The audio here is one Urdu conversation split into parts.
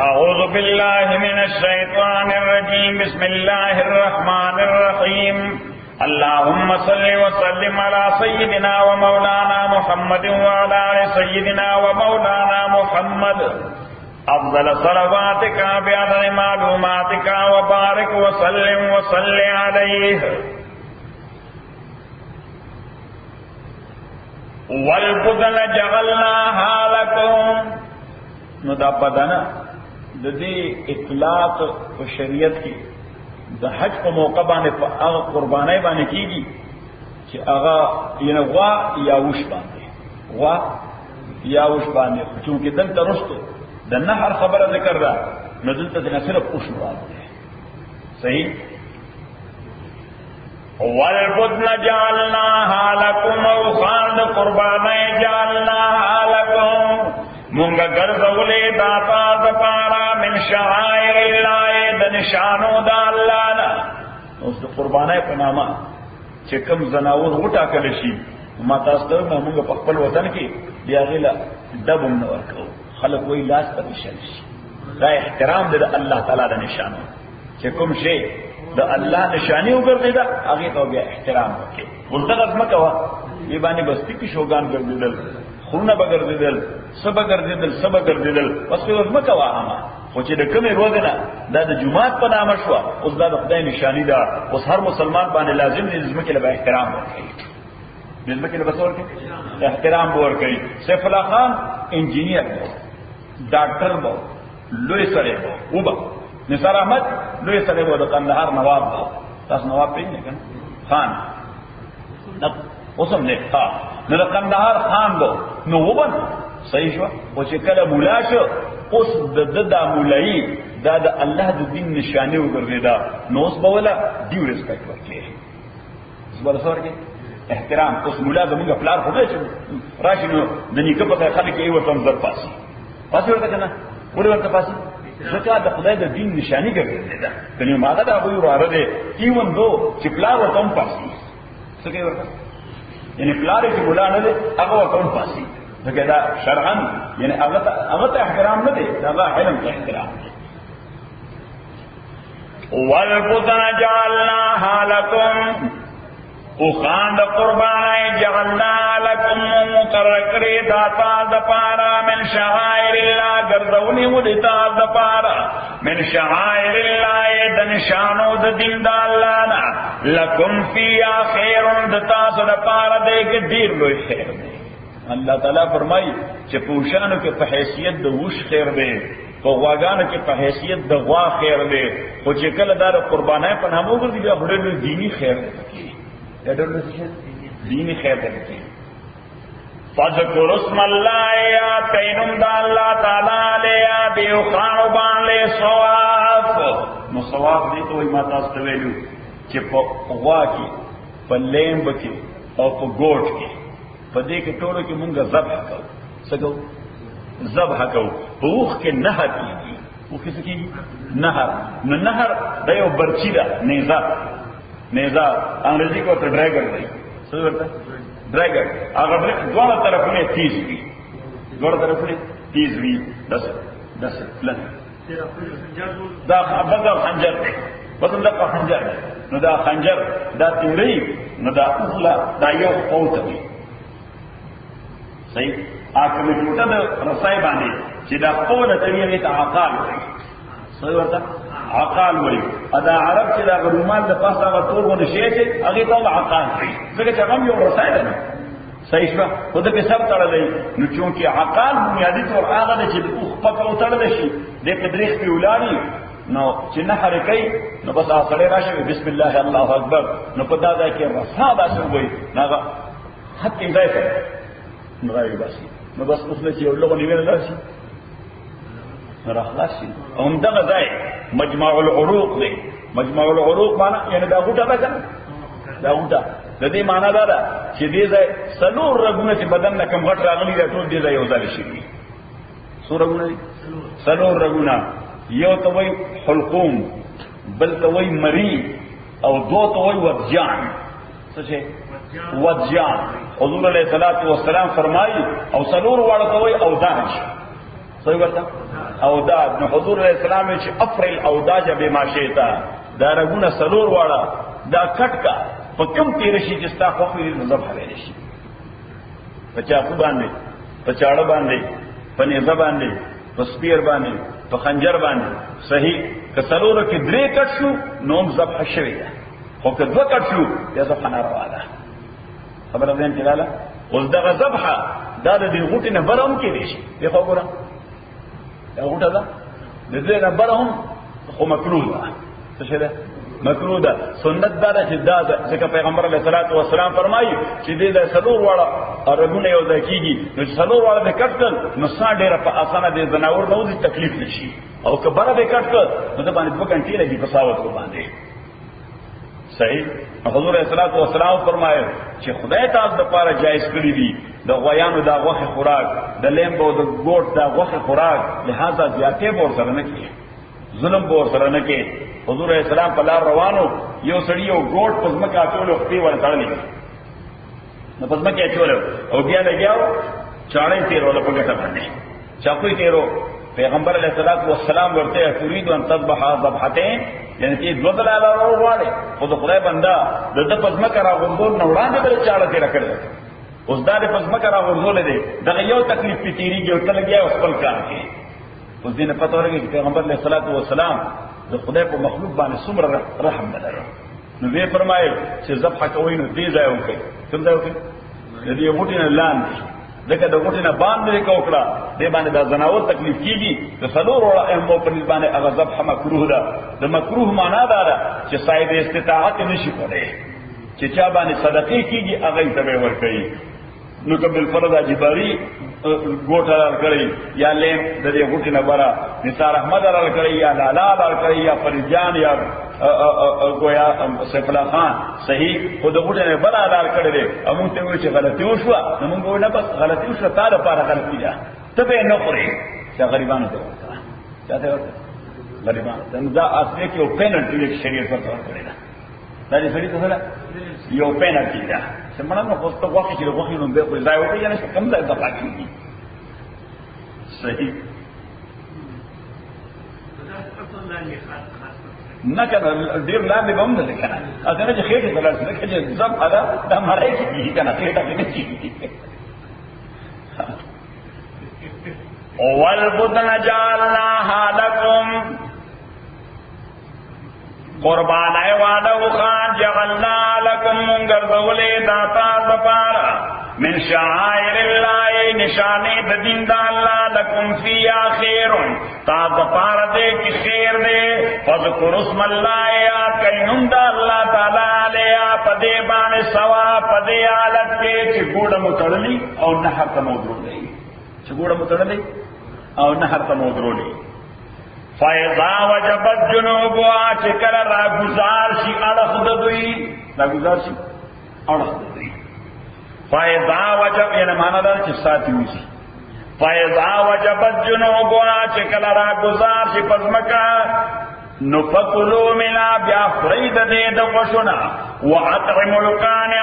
اعوذ باللہ من الشیطان الرجیم بسم اللہ الرحمن الرحیم اللهم صل وسلم على سيدنا ومولانا محمد وعلى آل سيدنا ومولانا محمد افضل صلواتك بعدد معلوماتك وبارك وسلم وصل عليه والبدن جعلناها لكم. نو دا بدنه د دې اطلاق په شریعت کې د حج په موقع باندې په هغه قربانۍ باندې کیږي چې هغه یعنی غوا یا وش باندې غوا یا وش باندې چونکې دلته رسته د نهر خبره ذکر ده نو دلته نه صرف وش باندې صحیح. والبدن جعلناها لكم وخاند قربانۍ جعلناها لكم مونگا گرزولی داتا دپارا من شعائر اللہ دا نشانو دا اللہ نا. اس دا قربانای پناما چه کم زناور غٹا کلشی ما تاستر نا مونگا پخپل وطن کی بیا غیلا دبم نورکو خلق وی لاس تا بشلشی دا احترام دا اللہ تعالی دا نشانو چه کم شے دا اللہ نشانی اگر دا اغیطا بیا احترام وکی ولدغز مکوا یہ بانی بستی کی شوگان کردی دل خونه بگردیدل سبا گردیدل پس که وزمه کوا اما خوچه ده کمی روزنا دا ده جماعت پا نامه شوا اس دا ده خدای نشانی دا اس هر مسلمان بانه لازم ده نزمه لبا احترام ورکی نزمه لبا سور که احترام ورکی. سیف اللہ خان انجینئر بو ڈاکٹر بو لوی سڑے بو او با نثار احمد لوی سڑے بو دا قندهار نواب بو تاس نواب پیجنے کن خان اسم نے نو دا قندهار خان بو نو وبن صحیح شو او چې کله مولا شو اوس دا مولایی دا د الله د دین نشانه وګرځیدا نو اوس به ولا دیو ریسپیکټ ورکړي زبر سره کې احترام. اوس مولا زموږ پلار خو نه راشي نو د نیکه په خلک یې ورته در پاسي ورته کنه ورته پاسي ځکه د خدای د دین نشانی ګرځیدا کني ماګه دا وایو راره دي ایون دو چې پلار ورته پاسي څه کوي ورته یعنی پلار چې مولا نه دی هغه ورته پاسي ځکه دا شرعاً یعنی هغه ته احترام نه دی هغه علم ته احترام دی. والبدن جعلناها لكم وخاند قربانای جعلناها لكم مقرقری داتا دپارا من شعائر اللہ گردونی ودتا دپارا من شعائر اللہ دنشانو دین دا اللہ نا لکم فیا خیر دتا دپارا دے کے دیر لوی خیر دے. اللہ تعالیٰ فرمائی چې پوشانو کې په حیثیت د وش خیر دی په غواګانو کې په حیثیت د غوا خیر دی خو چې کله دا قربانای په نامو ګرځي بیا ډېر دینی خیر دی ډېر دینی خیر دی. فذکر اسم الله یا تینم دا الله تعالی لیا دیو خانو باندې ثواب نو ثواب دې ته ما تاسو ته ویلو چې په غوا کې په لیمب کې او په ګوټ کې پدې کې ټولو کې مونږه ذبح کوو څنګه ذبح کوو په وخت کې نهر کیږي او کې څه کیږي نهر نو نهر د یو برچی ده نیزه انګریزي کو ته ډرایګر دی څه ورته ډرایګر هغه دواړه طرفونه تیز وي دس لن دا بدل خنجر دی بدل دا خنجر نو دا خنجر دا تیری نو دا اخلا دا یو قوت دی صحیح. آکه می ټوټه د رسای باندې چې دا قوله طریقې ته عقال وایي صحیح ورته عقال وایي ادا عرب چې دا رومال د پاسه هغه تور غو نشي چې هغه ته عقال وایي ځکه چې هغه یو رسای ده صحیح شو خو د په سب تړلې نو چونکه عقال بنیادی طور هغه چې خو په تړل شي د قدرخ په ولانی نو چې نه حرکې نو بس اخره راشي بسم الله الله اکبر نو په دا ځای کې رسا داسې وایي هغه حتی ځای ته نغاوی باسی نو بس اس نے چیئے لوگوں نیوے نظر سی راخلاص سی هم دغه ځای مجمع العروق دی مجمع العروق معنی یعنی دا غوټه ده کنه دا غوټه د دې معنی دا ده چې دې ځای سلور رګونه چې بدن نه کم غټ راغلي دا ټول دې ځای یو ځای شي څو رګونه دي سلور رګونه یو ته وای حلقوم بل ته وای مری او دو ته وای ورجان سچے وجان حضور علیہ الصلوۃ والسلام فرمائی او سلور واړه کوي او داج صحیح ورته او داج نو حضور علیہ السلام چې افرل او داج بما شئتا دا رګونه سلور واړه دا کټکا په کوم تیر شي چې ستا خو یې ذبح لري شي په چاقو باندې په چاړه باندې په نیزه باندې په سپیر باندې په خنجر باندې صحیح که سلور کې درې کټ شو نوم ذبح شوی ده خو که دوه کټ شو یا ذبح ناروا ده خبره ده انتلاله اوس دغه ذبح دا د دې غوټې نه بره هم کېدی شي دی خو ګوره دا غوټه ده د دې نه بره هم خو مکروه ده څه شی ده مکروه ده سنت دا ده چې دا ځکه پیغمبر علیه الصلاۃ والسلام فرمایي چې دې د سلور واړه رګونه یو ځای کېږي نو چې سلور واړه به کټ کړل نو سا ډېره په اسانه دې ځناور نه وځي تکلیف نشي او که بره به کټ کړل نو د باندې 2 غنټې لګي په ساوت باندې صحیح حضور علیہ الصلوۃ والسلام فرمایي چې خدای تاسو د پاره جایز کړی دي د غویانو د غوخه خوراک د لیمبو د ګوټ د غوخه خوراک لہذا زیاتې ور سره نه کیږي ظلم ور سره نه کوي حضور علیہ السلام په لار روانو یو سړی یو ګوټ په ځمکه اچولو خپې ورتړلې نو په ځمکه اچولو او بیا لګیاو چاړې تیرول په ګټه باندې چاقوي تیرو پیغمبر علیہ الصلوۃ والسلام ورته تريد ان تذبح ذبحتين یعنی چې دوه دلاله وروړي خو د خدای بندا د پزمکه راغوندول نه وړاندې بل چاړه تیر کړل اوس دا د پزمکه راغوندول دي دغه یو تکلیف په تیریږي او تل لګیا اوس خپل کار کوي اوس دې نه پته ورګي پیغمبر علیہ الصلوۃ والسلام د خدای په مخلوق باندې څومره رحم لري نو وی فرمایي چې ذبح کوي نو دې ځای وکړي کوم ځای وکړي دې غوټي نه لاندې دغه د غوټي نه باندې کوکړه دې باندې دا زناور تکلیف کیږي د سلور وړه امو په نسبت باندې هغه ذبح مکروه ده د مکروه معنا دا ده چې صاحب استطاعت نشي کولای چې چا باندې صدقې کیږي هغه ته به ور کوي نو قبل فرض اجباری ګوټه لار کړی یا لیم د دې غوټي نه برا نثار احمد لار کړی یا لالا لار کړی یا فرجان یا گویا سیف الله خان صحیح خود غوټه نه برا لار کړی دی امون ته وی چې غلطي وشوه نو موږ نه بس غلطي وشوه تا د پاره غلطي ده ته به نه خوري چې غریبانو ته چاته غریبانو دا اصلي کې او پینلټي کې شریعت ورته کړی ده دا دې سړي ته یو پینلټي ده سمونه نو خوسته واقعي چې واقعي نو به ځای وته یا نه کوم ځای ته راځي صحیح نه کنه ډیر لاندې به هم نه کنه اته چې خېټه بلل څه چې ځم ادا د مړای کی کنه خېټه کې نه چی والبدن جعلناها لكم قربانای وعده خان جعلنا لكم منغرذولې داتا زپارا من شعائر الله نشانه د دین د الله لكم فيها خير تا زپارا دې کې خیر دې فذكر اسم الله یا کینم د الله تعالی علیه پدې باندې سوا پدې حالت کې چې ګوډه متړلې او نهر ته مودرولې چې ګوډه متړلې او نهر ته مودرولې فایضا وجبت جنوبها چکر را گزار شي اړه د دوی را گزار شي اړه د دوی فایضا وجب یعنی معنا دا چې ساتي وشي فایضا وجبت جنوبها چکر را گزار شي پزمکا نفقلوا منا بیا فرید دې د غشنا واطعموا القانع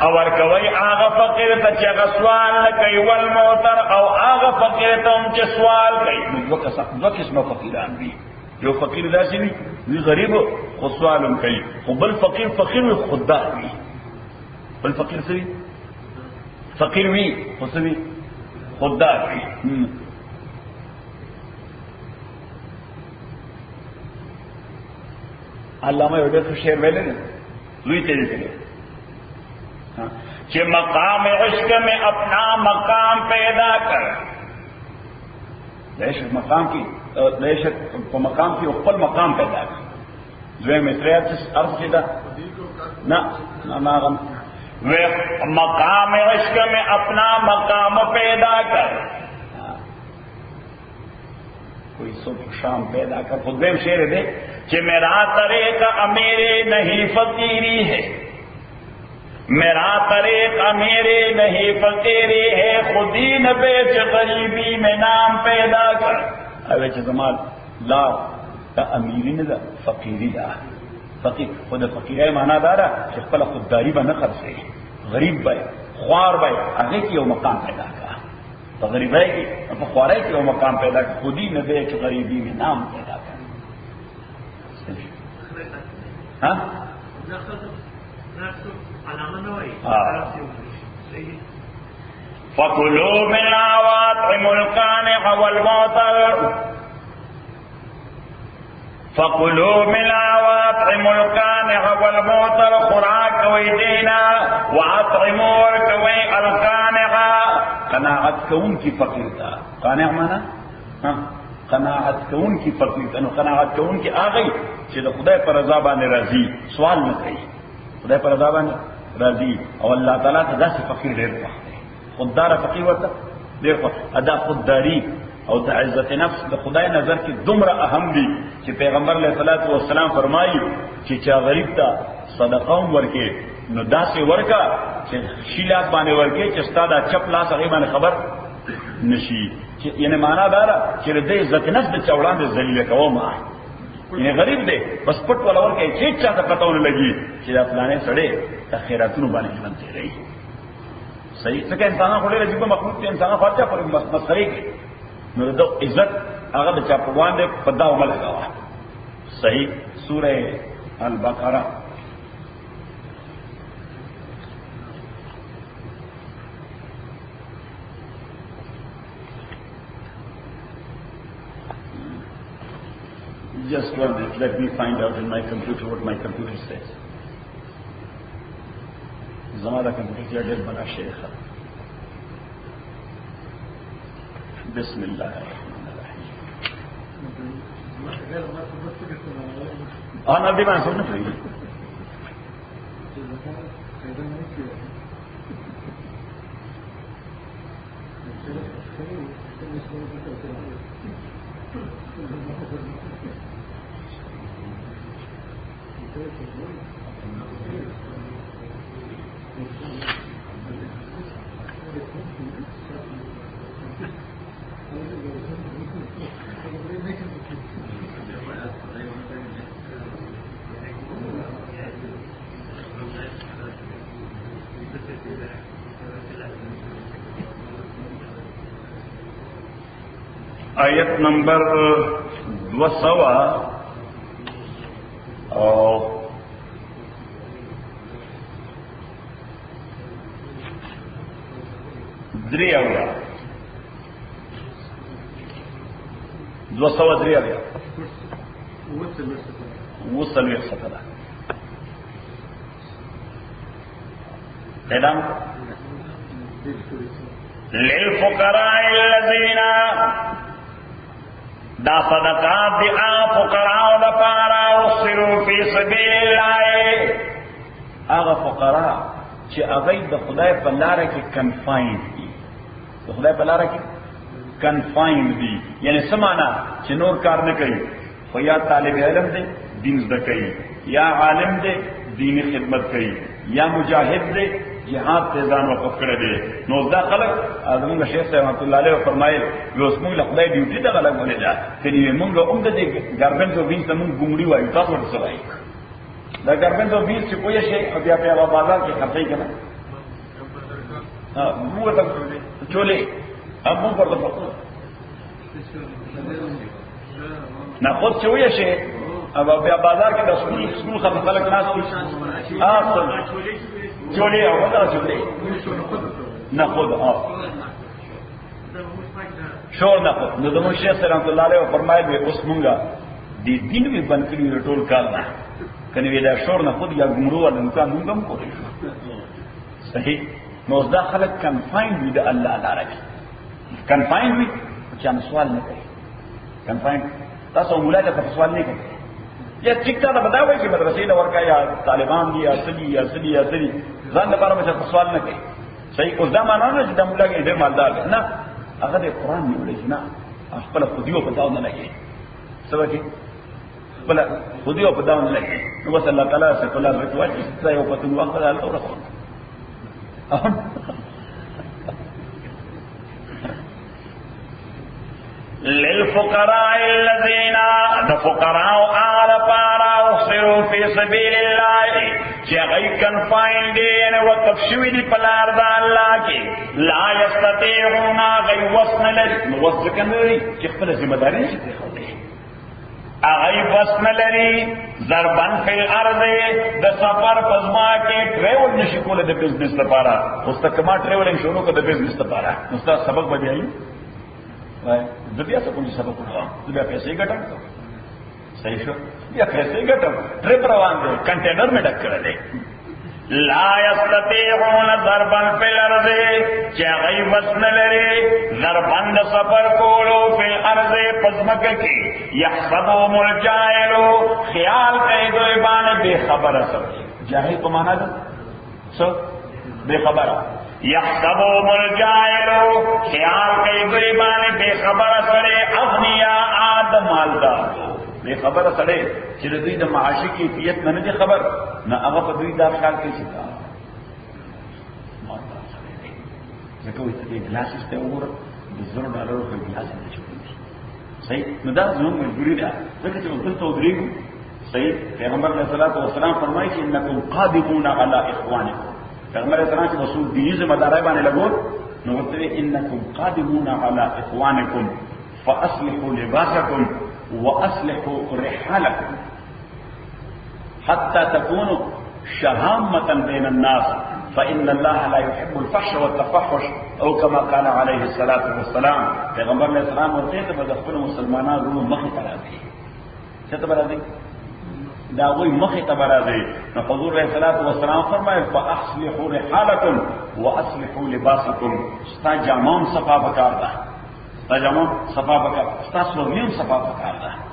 او ورکوي هغه فقیر ته چې سوال کوي والموتر او هغه فقیر ته چې سوال کوي دوه قسمه فقیران دي یو فقیر داسې وي غریب خو سوال کوي خو بل فقیر خوددار وي بل فقیر سوي فقیر وي خو سوي خوددار وي علامہ یو ډېر شعر ویل نه لوی ته دي چې مقام عشق میں اپنا مقام پیدا کر دیش مقام کی دیش په مقام کې خپل مقام پیدا کر زوی متریات ارض کېدا نه مقام عشق میں اپنا مقام پیدا کر کوئی صبح شام پیدا کر خود دیم شعر دے کہ میرا طریقہ میرے نہیں فقیری ہے میرا طریقہ میرے نہیں فقیری ہے خودی نہ بیچ غریبی میں نام پیدا کر اوے چې زمال لا تا امیری نه ده فقیری ده فقیر خود فقیرای معنا دارا چې خپل خودداری به نه خرڅي غریب به خوار به هغه کې یو مقام پیدا کړه په غریبای کې په خوارای کې یو مقام پیدا کړه خودی نه به چې غریبی می نام پیدا کړه ها فكلوا منها واطعموا القانع والمعتر فكلوا منها واطعموا القانع والمعتر خوراک کوي دینا واطعموا کوي القانع قناعت کون کی فقیر تا قانع معنا قناعت کون کی فقیر تا نو قناعت کون کی اغه چې د خدای پر رضا باندې راضي سوال نه کوي خدای پر رضا باندې راضي او الله تعالی ته داسې فقیر ډېر وخت خوددار فقیر ورته ډېر وخت ادا خودداری او د عزت نفس د خدای نظر کې دومره اهم دي چې پیغمبر علیه الصلاۃ والسلام فرمایي چې چا غریب ته صدقه ورکړي نو داسې ورکا چې شیلات باندې ورکړي چې ستاده چپ لاس هغه باندې خبر نشي چې یعنی معنا دا چې د عزت نفس د چوڑان د ذلیل کومه یعنی غریب دی بس پټ ولا ورکړي چې چا ته پتاو نه لګي چې دا فلانه سړی د خیراتونو باندې ژوند کوي صحیح څنګه انسانان خو ډېر عجیب مخلوق دي انسانان خاطر پر مسخري کوي نو د عزت هغه د چا په باندې پدا عمل لگاوه صحیح سوره البقره Just one minute, let me find out in my computer what my computer says. Zamada computer here did bana sheikh. Bismillah ar-Rahman ar-Rahim. Ana di man sunna free. آیت نمبر 200 اور دریاویا 200 دریاویا وصل سفر اعلان للفقراء الذين دا صدقات دی فقراء دا پارا وصلوا فی سبیل اللہ آغا فقراء چی اغی دا خدای پا لارا کی کنفائن دی دا خدای پا لارا کی کنفائن دی یعنی سمانا چی نور کار نکئی خو یا طالب علم دے دین زده کئی یا عالم دے دین خدمت کئی یا مجاہد دے جہاد تیزان وقف کرے دے نوزدہ خلق آدمونگا شیخ صاحب رحمت اللہ علیہ فرمائے ویسمونگ لخدای ڈیوٹی دا غلق بولے جا کنیوی مونگا امدہ دے گربنز و بیس تمونگ گمڑی وائی تاس ورد سوائی دا گربنز و بیس چی کوئی شیخ ابیا پیا بازار کے خرچائی کنا مونگا تک چولے اب مونگ پر دفع نا خود چوئی شیخ اب ابیا بازار کے دا سکول خلق ناس کی چولی او ودا چولی نہ خود شور نہ خود نو دمو شیخ رحمت اللہ علیہ فرمائے بے اس مونگا دی دین بھی بن کری رٹول کالنا کنی ویدا شور نہ خود یا گمرو والا نکان مونگم کو صحیح نوزدہ خلق کنفائن بھی دا اللہ علیہ رہی کنفائن بھی چاہم سوال نہیں کری کنفائن تاسو مولا جا سوال نہیں کری یا ٹھیک تھا بتاؤ کہ مدرسے دا ورکا یا طالبان دی یا سلی ځان لپاره مې سوال نه کوي صحیح اوس دا معنا نه چې د مولا کې ډېر مالدار دی نه هغه د قرآن نیولې نه خپل خودیو په تاو نه لګي سبا کې خپل خودیو په تاو نه لګي نو بس الله تعالی سره کله ورته چې ځای په تاسو وخت راځي او راځي للفقراء الذين فقراء اعلى پارا اخسروا في سبيل الله چې غي کنفاین دي یعنی وقف شوی دی پلار دا الله کې لا یستطيعون غي وسن لري وسکن لري چې خپل ذمہ داری شي اغی وسن لري ضربن فی الارض د سفر پزما کې ټریول نشي کوله د بزنس لپاره مستقما ټریولینګ شروع کړه د بزنس لپاره استاد سبق بدایي وای د بیا څه کوم سبق وکړم د بیا پیسې ګټم صحیح شو بیا پیسې ګټم ټریپ روان دي کنټینر مې ډک کړل لا یستطيعون ضربا فی الارض چې غي وسن لري ضربن د سفر کولو فی الارض پزمک کې يحسبهم الجاهل خیال کوي دوی باندې بے خبره سره جاهل په معنا ده څه بے خبره يحسبهم الجاهل خیال کوي دوی باندې بے خبره سره اغنیا آدم مالدار بے خبره سره چې دوی د معاشي کیفیت نه دي خبر نه هغه په دوی دا خیال کوي چې ځکه وي چې ګلاس ته وګوره د $0 په ګلاس کې چوي صحیح نو دا زموږ مجبوري ده ځکه چې موږ ته ودرېږو صحیح پیغمبر علیه الصلاۃ والسلام فرمایي چې انکم قادمون علی اخوانکم پیغمبر علیه السلام چې مسؤل دي ذمہ داري باندې لګول نو ورته انکم قادمون علی اخوانکم فاصلحوا لباسکم واصلحوا رحالکم حتى تكونوا شهامة بين الناس فإن الله لا يحب الفحش والتفحش او كما قال عليه الصلاة والسلام پیغمبر علیہ السلام ورته ته د خپل مسلمانانو مخې ته راځي څه ته راځي دا وایي مخې ته راځي نو حضور علیہ الصلوۃ والسلام فرمایي فاصلحوا رحالکم واصلحوا لباسکم ستا جامون صفا وکړه ستا جامون صفا وکړه ستا سلویم صفا وکړه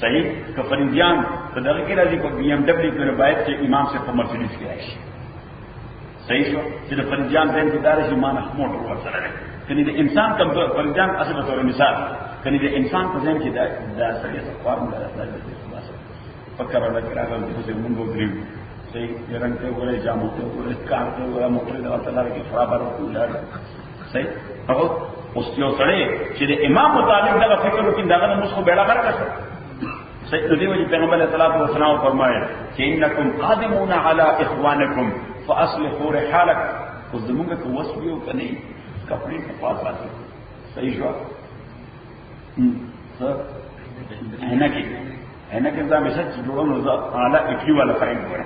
صحیح که فرنجان په دغه کې راځي په بي ام ډبلیو کې باید چې امام سے په مرسيډیز کې راشي صحیح شو چې د فرنجان دین کې دار شي مانه موټر ورسره ده کني د انسان کم فرنجان اصل تور مثال کني د انسان په ځین کې دا سړي څوار نه راځي فکر راځي چې موږ وګورو صحیح يرنګ ته وګورئ جامو ته وګورئ کار ته وګورئ موټر د الله کې برابر وکړل صحیح هغه اوس یو سړی چې د امام مطابق دغه فکر وکړي دغه نسخه بیره برکړه سید دیو پیغمبر علیہ الصلوۃ والسلام فرمایا کہ انکم قادمون علی اخوانکم فاصلحوا رحالکم خو زمونږ کو وسویو کني کپڑے په پاس راځي صحیح شو هنه کې دا مسج جوړونو دا اعلی اټلی والا فرند ګره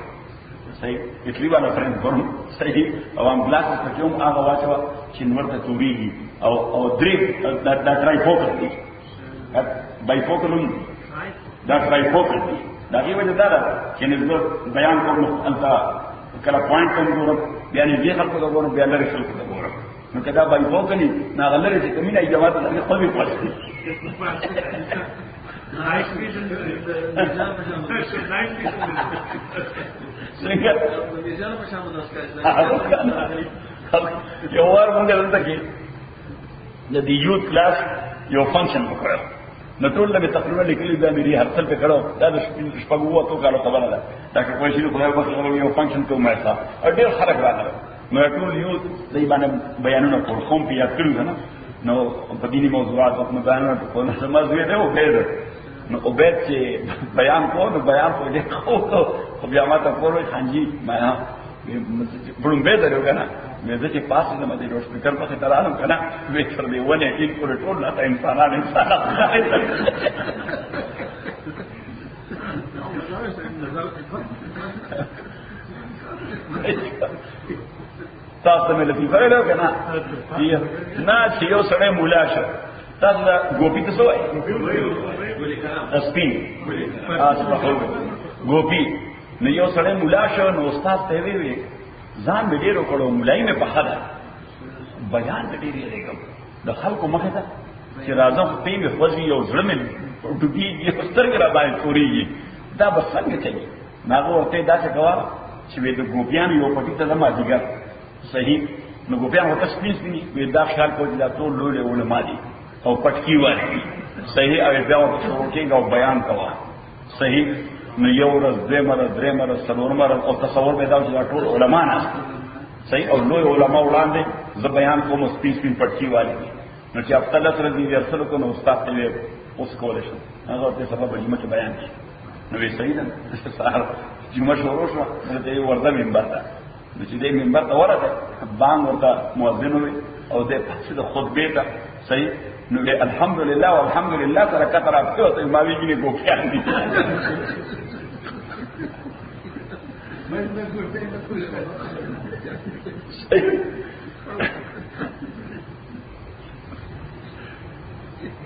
صحیح اټلی والا فرند ګره صحیح او ام ګلاس په کوم هغه واچو چې ورته توريږي او درې دا ټرایفوکل دی بای فوکلون دا ټرایفوکل دی دا یو وجه دا چې نو بیان کوم انت کله پوینټ کوم ګورم بیا نه دې خلکو دا ګورم بیا لري خلکو دا ګورم نو کدا بای فوکل نه غلره چې کمینه جواب ته خو به پوښتنه نایس ویژن نظام څنګه نظام په شامل راځي یو ور مونږ دلته کې د یوت کلاس یو فنکشن وکړو نو ټول له تقریبا لیکلي دا مې هر څل په کړو دا د شپږو وته کالو خبره ده دا چې کوم شي خو یو وخت یو فنکشن کوم ما ډېر خلک راغله نو ټول یوت دای باندې بیانونه کول کوم په یاد کړو نه نو په دیني موضوعات او بیانونه کول نه سمز وی دی او به نو عبید چې بیان کو نو بیان کو دې خو بیا ما ته کولای خانجي ما بلوم به درو کنه مې چې پاسه نه مده روش فکر په ترانم کنه وې تر دې ونه کې کور ټول لا انسانان تاسو مې لطیفه راو کنه نه چې یو سړی مولا شه تاسو دا ګوپی څه وایي سپین ګوپی نو یو سړی مولا شو نو استاد ته وی ځان مې ډیرو کړو مولای مې په خدا بیان دې لريګم د خلکو مخه ته چې راځم په می خوځي یو ځړ مې ټوټي یو سترګ را باندې پوریږي دا به څنګه چي ناغه ورته دا څه کوا چې د ګوپیان یو پټی ته زما دیګر صحیح نو ګوپیان ورته سپین وی دا خیال کوي دا ټول لوړ علماء دي او پټکی وایي صحیح او بیا ورته او بیان کوا صحیح نو یو ورځ درې مرز څلور مرز او تصور به دا چې ټول علما نه صحیح او لوی علما وړاندې ز بیان کوم سپین پټکی والی نو چې هفته لس ورځې دې ارسلو کو نو استاد ته ویل اوس کولی شم هغه ته سبا به جمعه کې بیان شي نو وی صحیح ده سهار جمعه شروع شوه نو ته ورده منبر ته نو چې دې منبر ته ورته بانګ ورته مؤذن وي او دې پسې د خطبه ته صحیح نو الحمدلله والحمدلله سره کتر راځي ته ما ویګني ګوښیان دي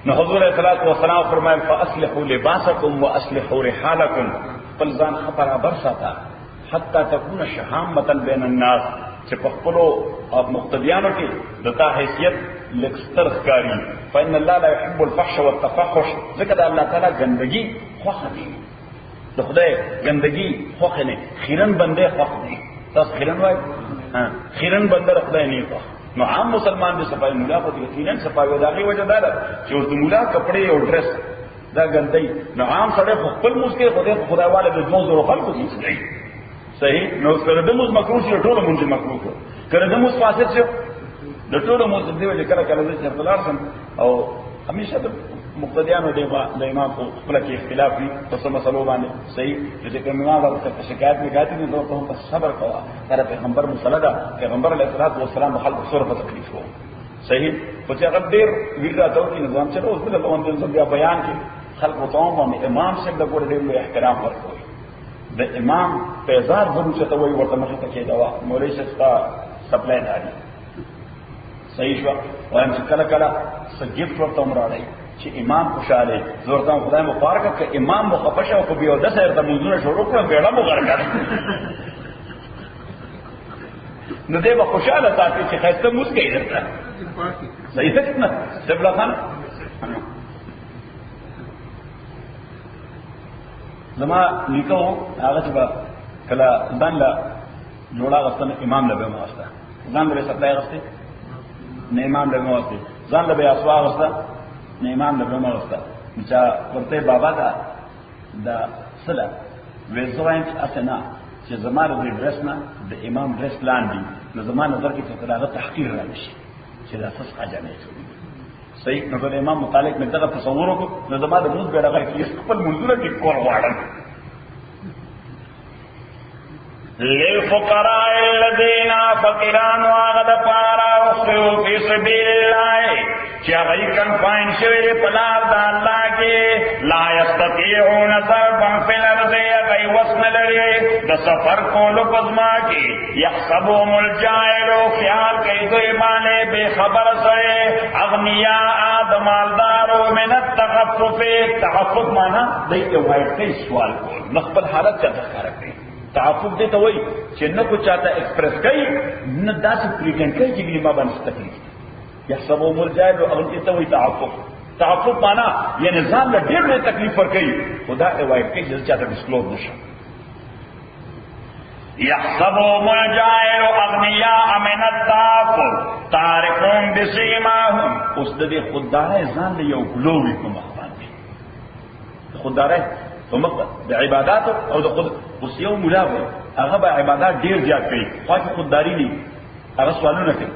نو حضور صلی الله علیه وسلم فرمایل فاصلحوا لباسکم واصلحوا رحالکم فلزان برابر ساته حتی تكون شهامه بین الناس چې په خپل او مقتدیانو کې دتا حیثیت لکستر ښکاری فإن الله لا يحب الفحش والتفحش ذکر الله تعالی ګندګي خوښ دي د خدای ګندګي خوښ نه خیرن بنده خوښ دي تاسو خیرن وای خیرن بنده خدای نه خوښ نو عام مسلمان دې صفای مولا په دې خیرن صفای وداغي وجه دار چې د مولا کپڑے او ډرس دا ګندګي نو عام سره خپل مسکه خدای والے د موضوع خلکو دي صحیح نو سره د موږ مکروه شي ټول مونږ مکروه کړه د موږ فاسد شي د ټول موږ دې وجه کله کله چې خپلارسم او همیشه د مقتدیانو د امام په خپل کې اختلاف وي په څه مسلو باندې صحیح چې کوم امام ورته شکایت وکړي نو ته په صبر کوه تر پیغمبر مسلده پیغمبر علیه الصلاه والسلام خلق سره په تکلیف وو صحیح په چې هغه ډیر ویرا ته نظام چې اوس بل باندې بیا بیان کې خلق وتاوم امام څخه د ګور ډیر احترام ورکوي د امام پیزار ضرور چته وي ورته مخه ته کې دوا مولوی شتا سپلای داري صحیح شو وایم چې کله کله سګیفټ ورته عمراړي چې امام خوشاله زورته خدای مبارک ک امام مخفشه او بیا د سر د موضوع شروع کړو بیړه مو غرقړ نو دې به خوشاله ساتي چې خسته مسکې درته صحیح ده نه سبلا خان زما لیکو هغه چې کله ځان لا جوړا غستنه امام له به واسطه ځان له سپلای غسته نه امام له واسطه ځان له اسوا غسته نه امام له واسطه چې ورته بابا دا صلا وزوین اسنا چې زماره د ډریس نه د امام ډریس لاندې نو زمانه نظر کې چې هغه تحقیر راشي چې دا اساس اجازه صحیح نو د امام متعلق مې دغه تصور وکړ نو زما د موږ به راغی چې خپل منځونه کې کول غواړم للفقراء الذين فقران واغد پارا اخفوا في سبيل الله چې هغه کنفاین شوی په لار د الله کې لا يستطيعون ضربا في الارض غي وسن لري د سفر کولو پزما کې يحسبهم الجاهل خیال کوي دوی باندې به خبر سره اغنیا ادمالدارو من التخفف تخفف معنا دایته وایي کوي سوال کول خپل حالت ته ښکارا کوي تعفف دې ته وایي چې نه کو چاته ایکسپریس کوي نه داسې پریټند کوي چې ما باندې تکلیف يحسبهم الجاهل اغنیا ته وایي تعفف معنا یعنی ځان له ډېر تکلیف ور کوي خدا وایي کوي چې چاته ډسکلوز نشي يحسبهم الجاهل اغنياء من التعفف تعرفون بسيماهم اوس د دې خدای ځان له یو ګلووي په مخ باندې خدای په مخ د عبادت او د خود اوس یو مولا وي هغه به عبادت ډیر زیات کوي خو خدای دي هغه سوالونه کوي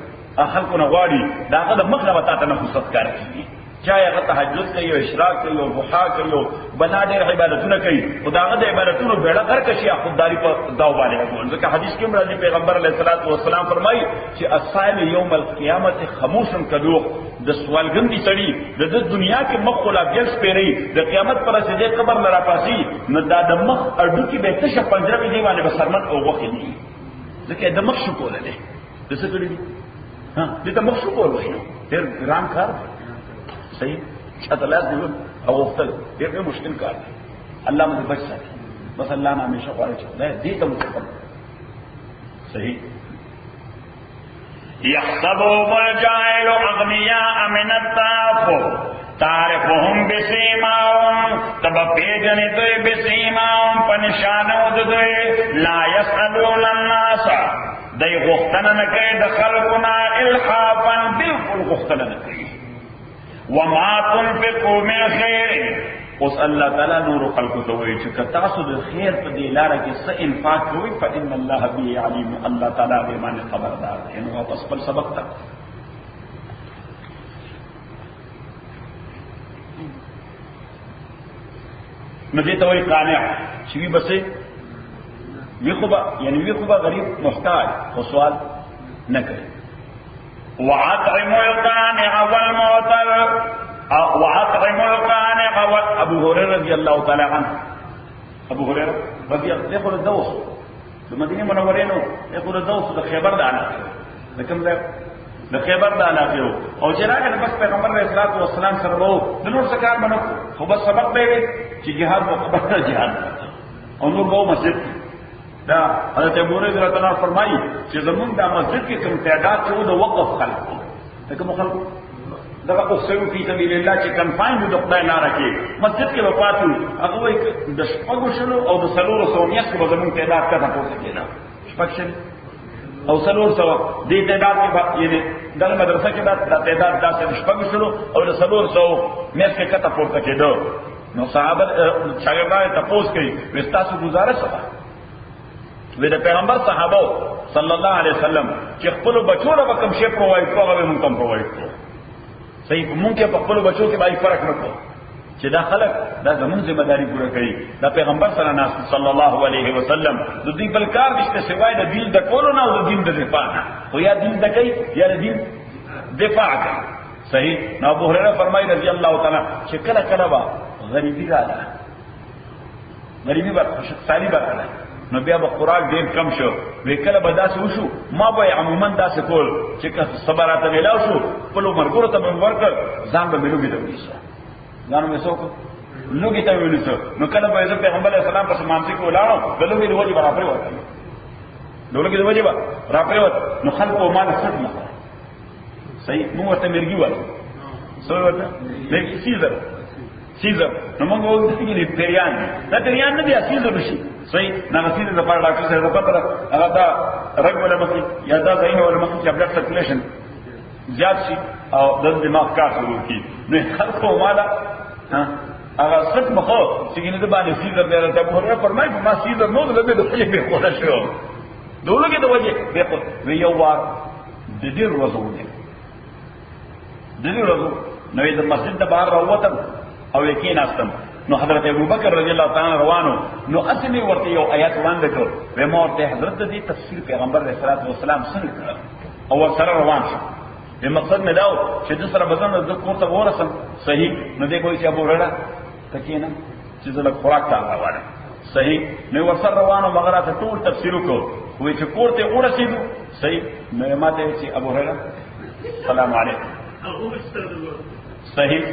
خلکو نه غواړي داغه د مخ نه وتا ته نه فرصت کار کوي چا هغه تهجد کوي او اشراق کوي او ضحا کوي او بنا ډېر عبادتونه کوي خداغه د عبادتونو بیړه غرقشي خدای په داو باندې کوي ځکه حدیث کې مرادي پیغمبر علیه الصلاۃ والسلام فرمایي چې الصائم یوم القیامت خموشن کدوخ د سوالګندې سړي د دنیا کې مخ خلا بیل سپېری د قیامت پر سجده قبر لرا پاسي نو دا د مخ اډو کې به تشه پنجره دی باندې بسرمن او وخت دی ځکه د مخ شو کوله دي د څه کړی دي ها دې ته مخ شو کول وایي ډېر ګران کار صحیح چتلاس دی او وختل ډېر مشکل کار دی الله مې بچ ساتي بس الله نه همیشه غواړي چې دې ته متقبل صحیح يحسبهم الجاهل اغنياء من التعفف تعرفهم بسيماهم تبا پیجنی دوی بسیماهم پنشانو دوی لا يسألون الناس دی غختنا نکی دخلقنا الحافا بالکل غختنا نکی وما تنفقوا من خیر اس اللہ تعالی نور خلق توئی چکا تاسو د خیر په دی لاره کې څه انفاق کوي فإن الله به علیم الله تعالی به باندې خبردار دی نو واپس بل سبق تا نو دې ته وایي قانع چې وي بسې وي خو به یعنې وي خو به غریب محتاج خو سوال نه کوي. وأطعموا القانع والمعتر وأطعموا القانع أبو هريرة رضي الله تعالى عنه أبو هريرة رضي الله يقول الدوس المدينة منورين يقول الدوس الخيبر ده أنا لكن د خیبر د علاقو او چې راغله بس پیغمبر علیه الصلاۃ والسلام سره وو د نور څه کار منو خو بس سبق به وي چې جهاد مقبل جهاد او نور وو مسجد دا حضرت ابو هريره رضی الله عنه فرمایي چې زمونږ د مسجد کې کوم تعداد چې د وقف خلکو دغه خلکو دغه اوسو په سبیل الله چې کنفاین د خدای لپاره کې مسجد کې وفاتو هغه وایي د شپږو شلو او د سلورو سو میاشتو به زمونږ تعداد کته پورته کېده شپږ شل او سلور سو دې تعداد کې یعنی د مدرسې کې دا تعداد داسې شپږ شلو او د سلور سو میاشتې کته پورته کېده. نو صحابه شاګردان تاسو کوي وستاسو گزارش وکړه وې د پیغمبر صحابه صلی الله علیه وسلم چې خپل بچو له کوم شی پرووایډ کوي موږ کوم پرووایډ کوو صحیح موږ په خپل بچو کې باندې فرق نه کوو چې دا خلک دا زموږ ذمہ داری پوره کوي دا پیغمبر صلی الله علیه وسلم د دې بل کار نشته سوای د دین د کولو نه او د دین د دفاع نه خو یا دین د کوي یا د دین دفاع کوي صحیح. نو ابو هريره فرمایي رضی الله تعالی چې کله کله با غریبی راځي غریبی به خوشحالي راځي نو بیا به خوراک ډیر کم شو وی کله به داسې وشو ما به عموما داسې کول چې که صبراته ویلاو شو خپلو مرګورو ته به مې ورکړ ځان به مې لوګي ته ونیسه ځانو مې څوک لوګي ته ونیسه نو کله به زه پیغمبر علیه السلام پسې مانځي کې ولاړم د لوګي د وجې به راپرېوت د لوګي د وجې به راپرېوت نو خلکو ما نه څټ نه صحیح موږ ورته مرګي وایو څه ورته سیزر نو موږ وایو چې پیریان دا پیریان نه دي سیزر شي صحیح نه سیزر د پاره ډاکټر سره پته هغه دا رګ ولا مخې یا دا ځای ولا مخې چې بلډ سرکولیشن زیات شي او د دماغ کار شروع کی نو خلکو مالا هغه څک مخو چې نه د باندې سیزر دی راته په هغه فرمایي ما سیزر نو د دې د خپل په خوله شو دولګه د وجه به په یو وار د دې ورځونه نو د مسجد د بهر راووتم او یقین استم نو حضرت ابوبکر رضی الله تعالی روانو نو اصلي ورته یو آیات وړاندې کړ و مورته حضرت دې تفسیر پیغمبر علیه الصلاه والسلام څنګه کړ او سره روان شو د مقصد مې داو چې د سره بدن د کور ته ورسم صحیح نو دې کوئی چې ابو هريره تکینه چې زله خوراک ته راوړل صحیح نو ورسره روانو مگر ته ټول تفسیر وکړو وې چې کور ته ورسېدو صحیح نو ماته چې ابو هريره سلام علیکم صحیح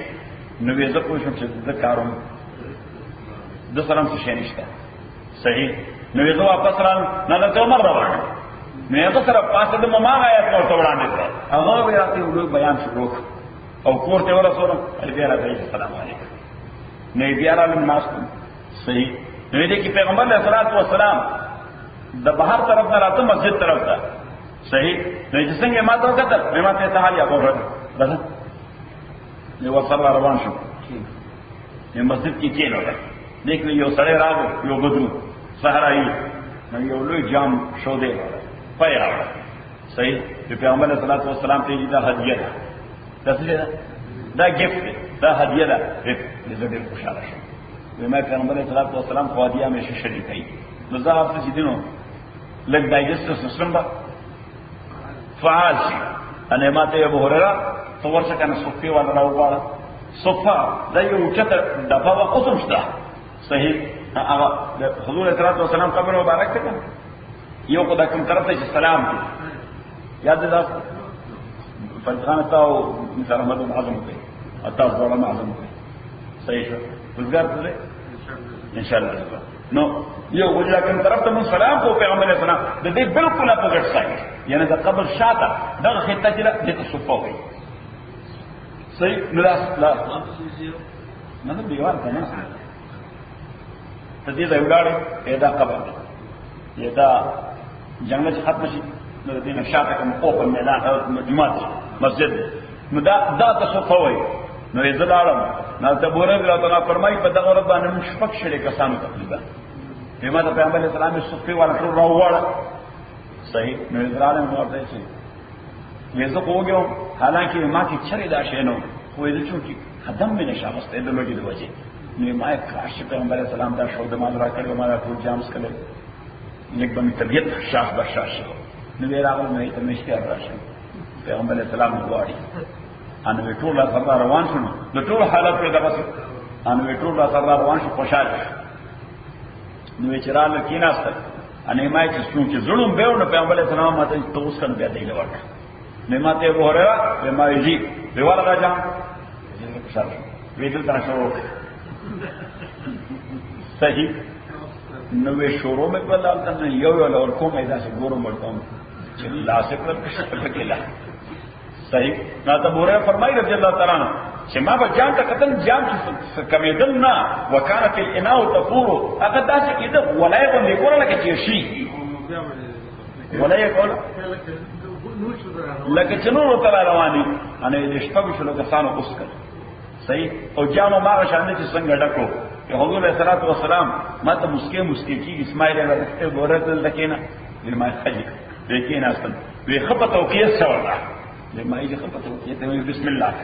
نو زه پوه شم چې زه کاروم د سلام څه شي نشته صحیح نو زه واپس رالم نه د عمر روان نو هغه سره پاسه د مما آیات ورته وړاندې کړ هغه بیا ته ولې بیان شروع او کور ته ورسولم بیا راته السلام علیکم نو بیا رالم ناس صحیح نو دې کې پیغمبر علیه الصلاۃ والسلام د بهر طرف نه راته مسجد طرف ته صحیح نو چې څنګه ما ته وکړه ما ته ته حالیا وره ده یو سره روان شو یو مسجد کې کېنو لیکن یو سړی راغی یو بدرو صحرایي یو لوی جام شو دی پای راوړ صحیح چې پیغمبر علیه الصلاۃ والسلام ته دا هدیه ده دا گیفت دا هدیه ده دې ډېر خوشاله شو وما پیغمبر علیه الصلاۃ والسلام خو هدیه همیشه شریک کوي نو زه هغه چې دینو لګ ډایجسټر سیستم به فعال شي انا ماته ابو هريره ورشه کنه صفه ولا راوړه صفه دا یو چته دغه وقوم شته صحیح هغه حضور صلی الله علیه وسلم قبر مبارک ته یو خدای کوم طرف ته سلام کی یاد ده فلسفه تاو مثال مدن اعظم کوي اته ظلم اعظم کوي صحیح شو وزګار ته ان شاء الله نو یو وجه کوم طرف ته سلام کو پیغمبر علیه السلام د دې بالکل په ګټ ځای یعنی د قبر شاته دغه خطه چې د صفه وي صحیح لا نه دیوار کنه ته دې ځایوړې دا قبر دا جنگل ختم شي نو دې نشاته کوم اوپن میدان جمعه مسجد نو دا تصفه وي نو یې زړم نو ته بوره الله تعالی فرمایي په دغه ورځ باندې مشفق شړې کسانو تقریبا پیغمبر پیغمبر اسلامي صفه ولا ټول راوړل صحیح نو زړم ورته شي یزه کوګو حالانکه ما کې چرې دا شینو خو دې چې قدم مې نشه واستې د لوګي د وجه نو ما کاش پیغمبر اسلام دا شو د مال را کړو ما دا ټول جامس کړل یک باندې طبيعت شاخ برشاش نو راغله مې ته مشکل راشه پیغمبر اسلام غواړي ان ټول سره روان شو د ټول حالت په دغه ان ټول سره روان شو خوشاله نو چې رااله کیناسته ان ما چې څنګه ظلم به نو پیغمبر اسلام ماته توس کړ بیا دی لور نه ماته وره به ما یې دی ولا راځم خوشاله ویل تر شو صحیح نوې شروع مې په لال ته یو لور کومه دا چې ګورم ورته چې لاسه پر کېلا صحیح نا ته بوره فرمایي رضی الله تعالی عنہ چې ما به جان ته قتل جام چې کمیدل نه وکانه فی الاناء تفور هغه داسې کېده ولای باندې کوله کې شي ولای کوله لکه چې نور تر رواني ان دې شپږ شلو کسانو اوس کړ صحیح او جامو ما شان چې څنګه ډکو حضور علیہ الصلوۃ والسلام ما ته مسکی کی اسماعیل علیہ السلام ورته لکینا لما خجل لیکن اصلا وی خطه توقیه سره لما یې خطه توقیه ته بسم الله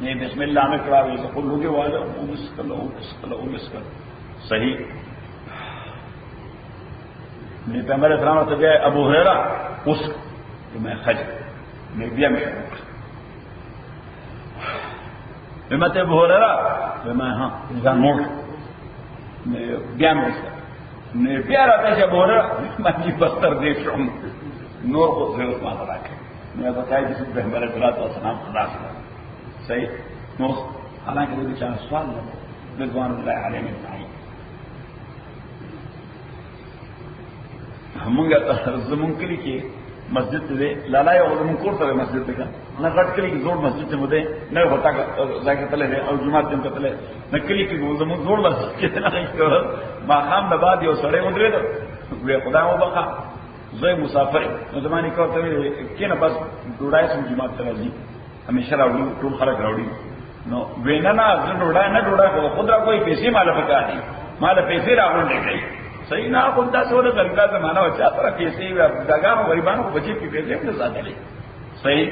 نه بسم الله مې کړو چې خپل لوګي واله مسکلو صحیح نه پیغمبر اسلام ته ابو هريره اوس لما خجل نه بیا مې بما ته ابو هريره بما ها ځان مور بیا مې نه بیا راته چې ابو هريره ما دې بستر دې شوم نور کو زه ما راکې نو دا کای چې پیغمبر اسلام خلاص صحیح نو حالانکه دې چې سوال نه رضوان الله علیهم اجمعین همغه زمون کلی کې مسجد دې لالا یو زمون کور ته مسجد ته نه غټ کلی کې زوړ مسجد ته مده نه هوتا ځکه تل او جمعه ته تل نه کلی کې زمون زوړ مسجد کې نه کېږي ما خام د بعد یو سړی ودرېد وی خدای مو بخا زه مسافر نو زماني کوته کینه بس ډوډۍ سم جمعه ته راځي همیشه راوړي ټول خلک راوړي نو وینا نه ډوډۍ نه ډوډۍ خو خدای کوئی پیسې مال پکاري مال پیسې راوړل کوي صحیح نه خو دا څو درګه زمانہ او چا سره پیسې دغانو غریبانو بچي په پیسې په ساتلې صحیح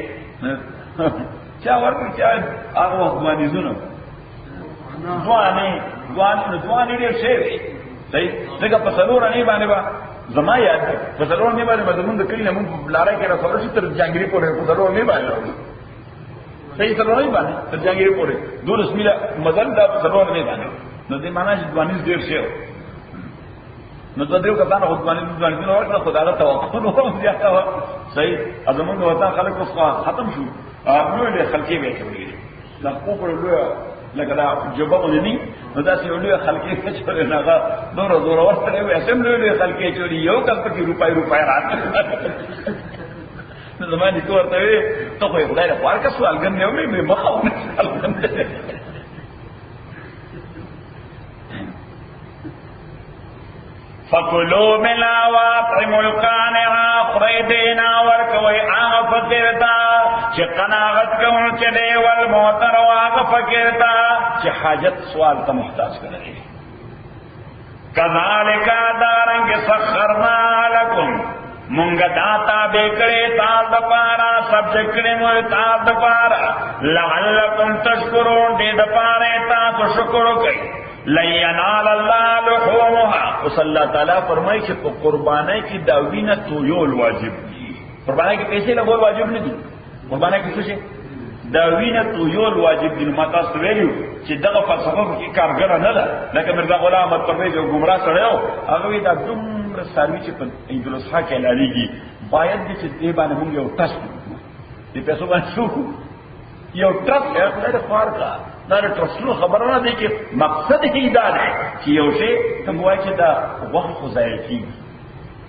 چا ورته چا هغه وګمانې زونه ځواني ډېر شي صحیح څنګه په سلور نه باندې با زما یاد په سلور نه باندې مزمون د کلی نه مونږ لارای کې راځو چې تر جنگري پورې په سلور نه باندې صحیح سلور نه باندې تر جنگري پورې دور اسمیله مزل دا سلور نه باندې نو دې معنا چې ځواني ډېر شي نو د دې کتان خدمانه نو ورکړه خدای ته توکل نو زیاته و صحیح ازمن وتا خلک اوس ختم شو نو له خلکې به کوي دا کو پر لکه دا جوابونه نه نو دا چې له خلکې څخه نه غا نور زور ورته وي اسم له خلکې چوري یو کله په روپای راځي نو زمانه کې ورته وي ته خو خدای له ورکه سوال ګنه مې مخاونه فَكُلُوا مِنْهَا وَأَطْعِمُوا الْقَانِعَ خُرَيْدِينَا وَرْكَوَيْ آغا فَقِرْتَا چه قناغت کون چه دے والموتر واغا فَقِرْتَا چه حاجت سوال تا محتاج کرے كَذَلِكَ دَارَنْگِ سَخَّرْنَا لَكُمْ منگ داتا بیکڑے تاز دپارا سب چکڑے موی تاز دپارا لعلکم تشکرون دی دپارے تاسو شکر کئی لینال اللہ لحومها اس اللہ تعالیٰ فرمائی کہ قربانی کی داوینہ تویول واجب دی قربانی کے پیسے لگول واجب نہیں دی قربانی کی سوچے داوینہ تویول واجب دی نماتا سویلیو چی دغا فلسفہ کی کارگرہ ندا لیکن مرزا غلام مطلبی جو گمراہ سڑے ہو اگوی دا دمر ساروی چی پر انجلوسحا کہلالی گی باید دی چی دیبانے ہوں یو ٹس دی پیسو بانے شوکو یو ٹس ہے خدای خوار کا دا ټرسلو خبره نه دی کې مقصد هی دا دی چې یو شی ته وایي چې دا وخت خو ضایع کیږي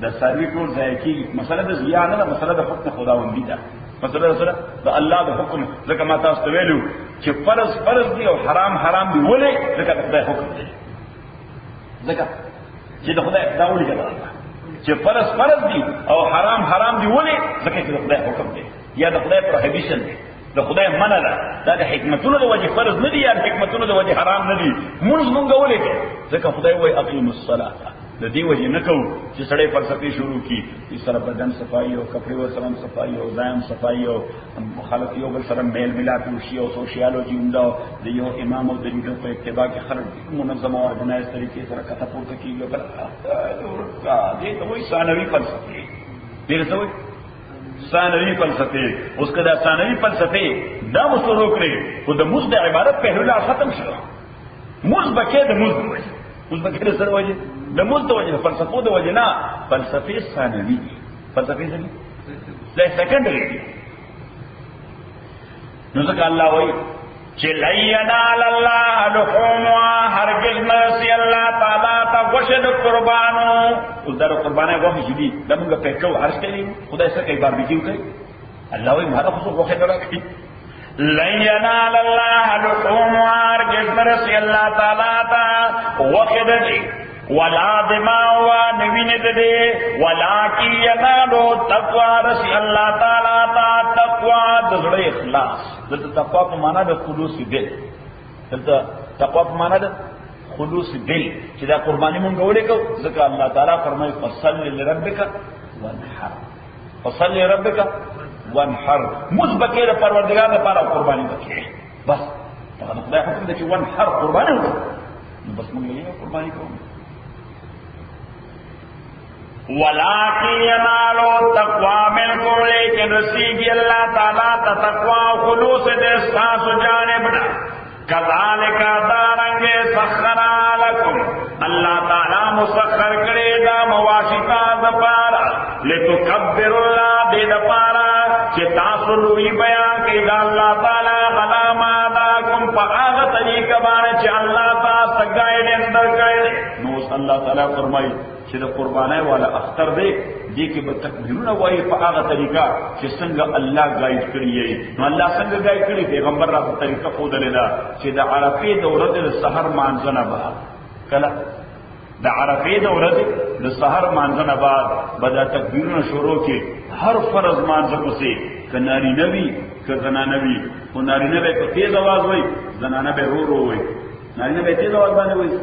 دا ساروي ټول ضایع کیږي مسله د ضیاع نه ده مسله د حکم خداوندی ده مسله سره د الله د حکم ځکه ما تاسو ته ویلو چې فرض دی او حرام دی ولې ځکه د خدای حکم دی ځکه چې د خدای دا ولې ده چې فرض دی او حرام دی ولې ځکه چې د خدای حکم دی یا د خدای پروهیبیشن دی د خدای منع ده دا د حکمتونو د وجه فرض نه دي یا د حکمتونو د وجه حرام نه دي موږ مونږ ولې ځکه خدای وایي اقیموا الصلاه د د دې وجه نه کوو چې سړی فلسفې شروع کی چې سره بدن صفایي او کپڑے ور سره صفایي او ځان صفایي او خلک یو بل سره میل ملاپ وشي او سوشیالوجي همدا د یو امام او د لیډر په اتباع کې خلک منظم او ارګنایز طریقې سره کته پورته کیږي بل دې ته وایي ثانوي فلسفې دې ته وایي ثانوي فلسفې. اوس کدا ثانوي فلسفې دا مستورو کړی خو د مزد عبارت په هله ختم شو. مزد بکې د مزد وایي مزد بکې سره وایي د مزد وجه فلسفو د وجه نه فلسفې ثانوي دي. فلسفې څه دي؟ دا سیکنډري دي. نو ځکه الله وایي چې لن ينال الله لحومها هرگز نرسي الله تعالی ته غوښه د قربانو. اوس دا قربانه غوښه چې دي دا موږ په کو هر څه کوي خدای سره کوي باربیکیو کوي. الله وایي ما خو غوښه نه راکړي. لن ينال الله لحومها هرگز نرسي الله تعالی ته غوښه دي ولا دماء نوین دے ولکن ینالو تقوی رسی اللہ تعالی تا تقوی دزڑ اخلاص. دلتا تقوی پا مانا دا خلوص دل. دلتا تقوی پا مانا دا خلوص دل چی دا قربانی من گوڑے کو ذکر اللہ تعالی فرمائی فصل لربک وانحر. فصل لربک وانحر مزبکی دا پروردگار دا پارا قربانی بکی بس فقط خدای حکم دا چی وانحر قربانی ہو بس من لئے قربانی کو. وَلَٰكِنْ يَنَالُ تَقْوَىٰ مِنْكُمْ لیکن رسیگی اللہ تعالیٰ تا تقویٰ خلوص دستاس جانبنا. كَذَلِكَ دارنگے سخرا لکم اللہ تعالیٰ مسخر کرے دا مواشقہ دپارا لِتُكَبِّرُ اللَّهَ دے دپارا چی تاثلوی بیان کی دا اللہ تعالیٰ غلاما داکم پا آغا طریقہ بانے چی اللہ تعالیٰ سگائے اندر کرے. نوس اللہ تعالیٰ فرمائی چې د قربانای والا اختر دی دې کې به تکبیرونه وایي په هغه طریقه چې څنګه الله ګایډ کړی یې. نو الله څنګه ګایډ کړی پیغمبر را په طریقه ښودلې ده چې د عرفې د ورځې د سحر مانځنه به کله د عرفې د ورځې د سحر مانځنه بعد به دا تکبیرونه شروع کې هر فرض مانځه پسې که نارینه وي که زنانه وي. خو نارینه به په تیز اواز وایي زنانه به رو رو وایي. نارینه به تیز اواز باندې وایي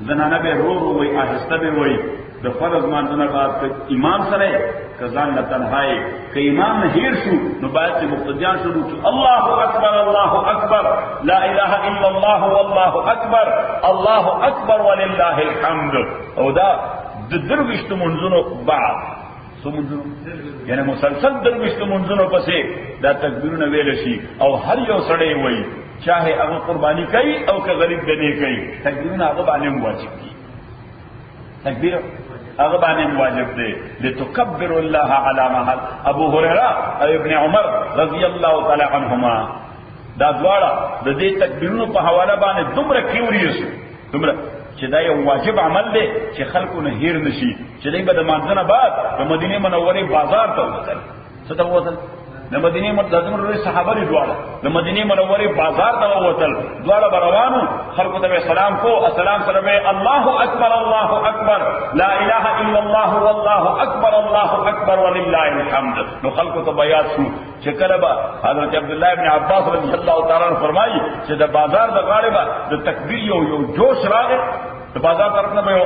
زنانه به رو رو وایي آهسته به وایي. د فرض مانځنه بعد که امام سره که ځان له تنهایی که امام نه هیر شو نو باید چې مقتدیان شروع کړي الله اکبر الله اکبر لا اله الا الله والله اکبر الله اکبر ولله الحمد. او دا د درویشت منځونو بعد څو منځونو یعنی مسلسل درویشت منځونو پسې دا تکبیرونه ویل شي او هر یو سړی وایي چاہے هغه قربانی کوي او که غریب دنه کوي تکبیرونه هغه باندې واجب دي. تکبیر هغه باندې واجب دی لتکبر الله علی ما حل. ابو هريره او ابن عمر رضی الله تعالی عنهما دا دواړه د دې تکبیرونو په حواله باندې دومره کیوریس دومره چې دا یو واجب عمل دی چې خلکو نه هیر نشي. چې دوی به د مانځنه بعد د مدینه منورې بازار ته وتل. څه ته وتل؟ د مدینه منورې صحابه دي دواړه د مدینه منورې بازار ته وتل. دواړه روانو خلکو ته سلام کو السلام سره الله اکبر الله اکبر لا اله الا الله والله اکبر الله اکبر ولله الحمد. نو خلکو ته بیان شو چې کله به حضرت عبد الله ابن عباس رضی الله تعالی عنہ فرمایي چې د بازار د غاړې به د تکبیر یو جوش راغی. د بازار طرف نه یو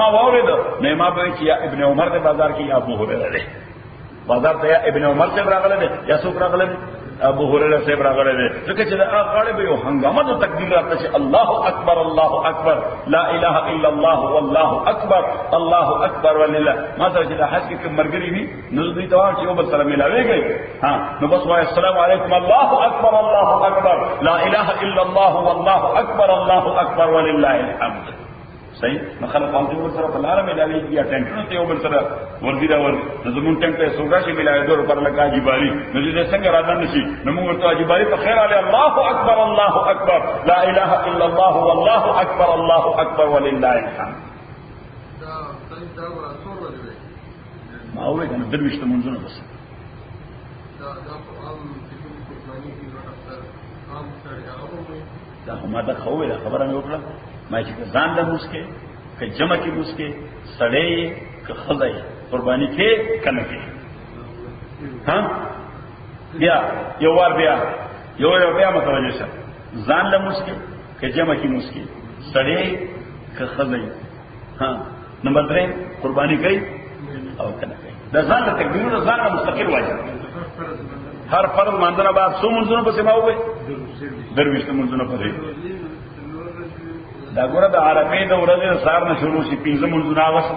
ما واورید نو ما به چې یا ابن عمر د بازار کې یا ابو هريره دی بازار ته یا ابن عمر سے راغله دي یا څوک راغله دي ابو هريره سے راغله دي. ځکه چې دا غاړه به یو هنګامه د تکبیر راته چې الله اکبر الله اکبر لا اله الا الله والله اکبر الله اکبر ولله. ما ته چې د حج کې مرګري وي نو دوی ته چې یو بل سره ملاويږي ها نو بس وای السلام علیکم الله اکبر الله اکبر لا اله الا الله والله اکبر الله اکبر ولله الحمد. صحیح نو خلک هم یو بل سره په لاره ملاويږي یا ټینټونو ته یو بل سره ورګي دا ور زمون ټینټ ته سوګا شي ملاوي دور پر لکه اجباري نو دې څنګه راځن نشي نو موږ ته اجباري په خیر علي الله اکبر الله اکبر لا اله الا الله والله اکبر الله اکبر ولله الحمد. دا صحیح دا رسول دی ما اوري کنه درويشته منځونه بس دا قرآن چې قرباني کې ورته عام سره دا هم دا خوله خبره مې وکړه ما چې ځان د مسکه که جمع کې مسکه سړی که خدای قرباني کې کنه کې ها بیا یو ور بیا متوجه شه ځان د مسکه که جمع کې مسکه سړی که خدای ها نمبر 3 قربانی کوي او کنه کوي د ځان ته تکبیر د ځان مستقل واجب هر فرض ماندنه بعد څو منځونه پسې باوي درويشت منځونه پسې دا ګوره د عربی د ورځې سار نه شروع شي 15 منځونه واسه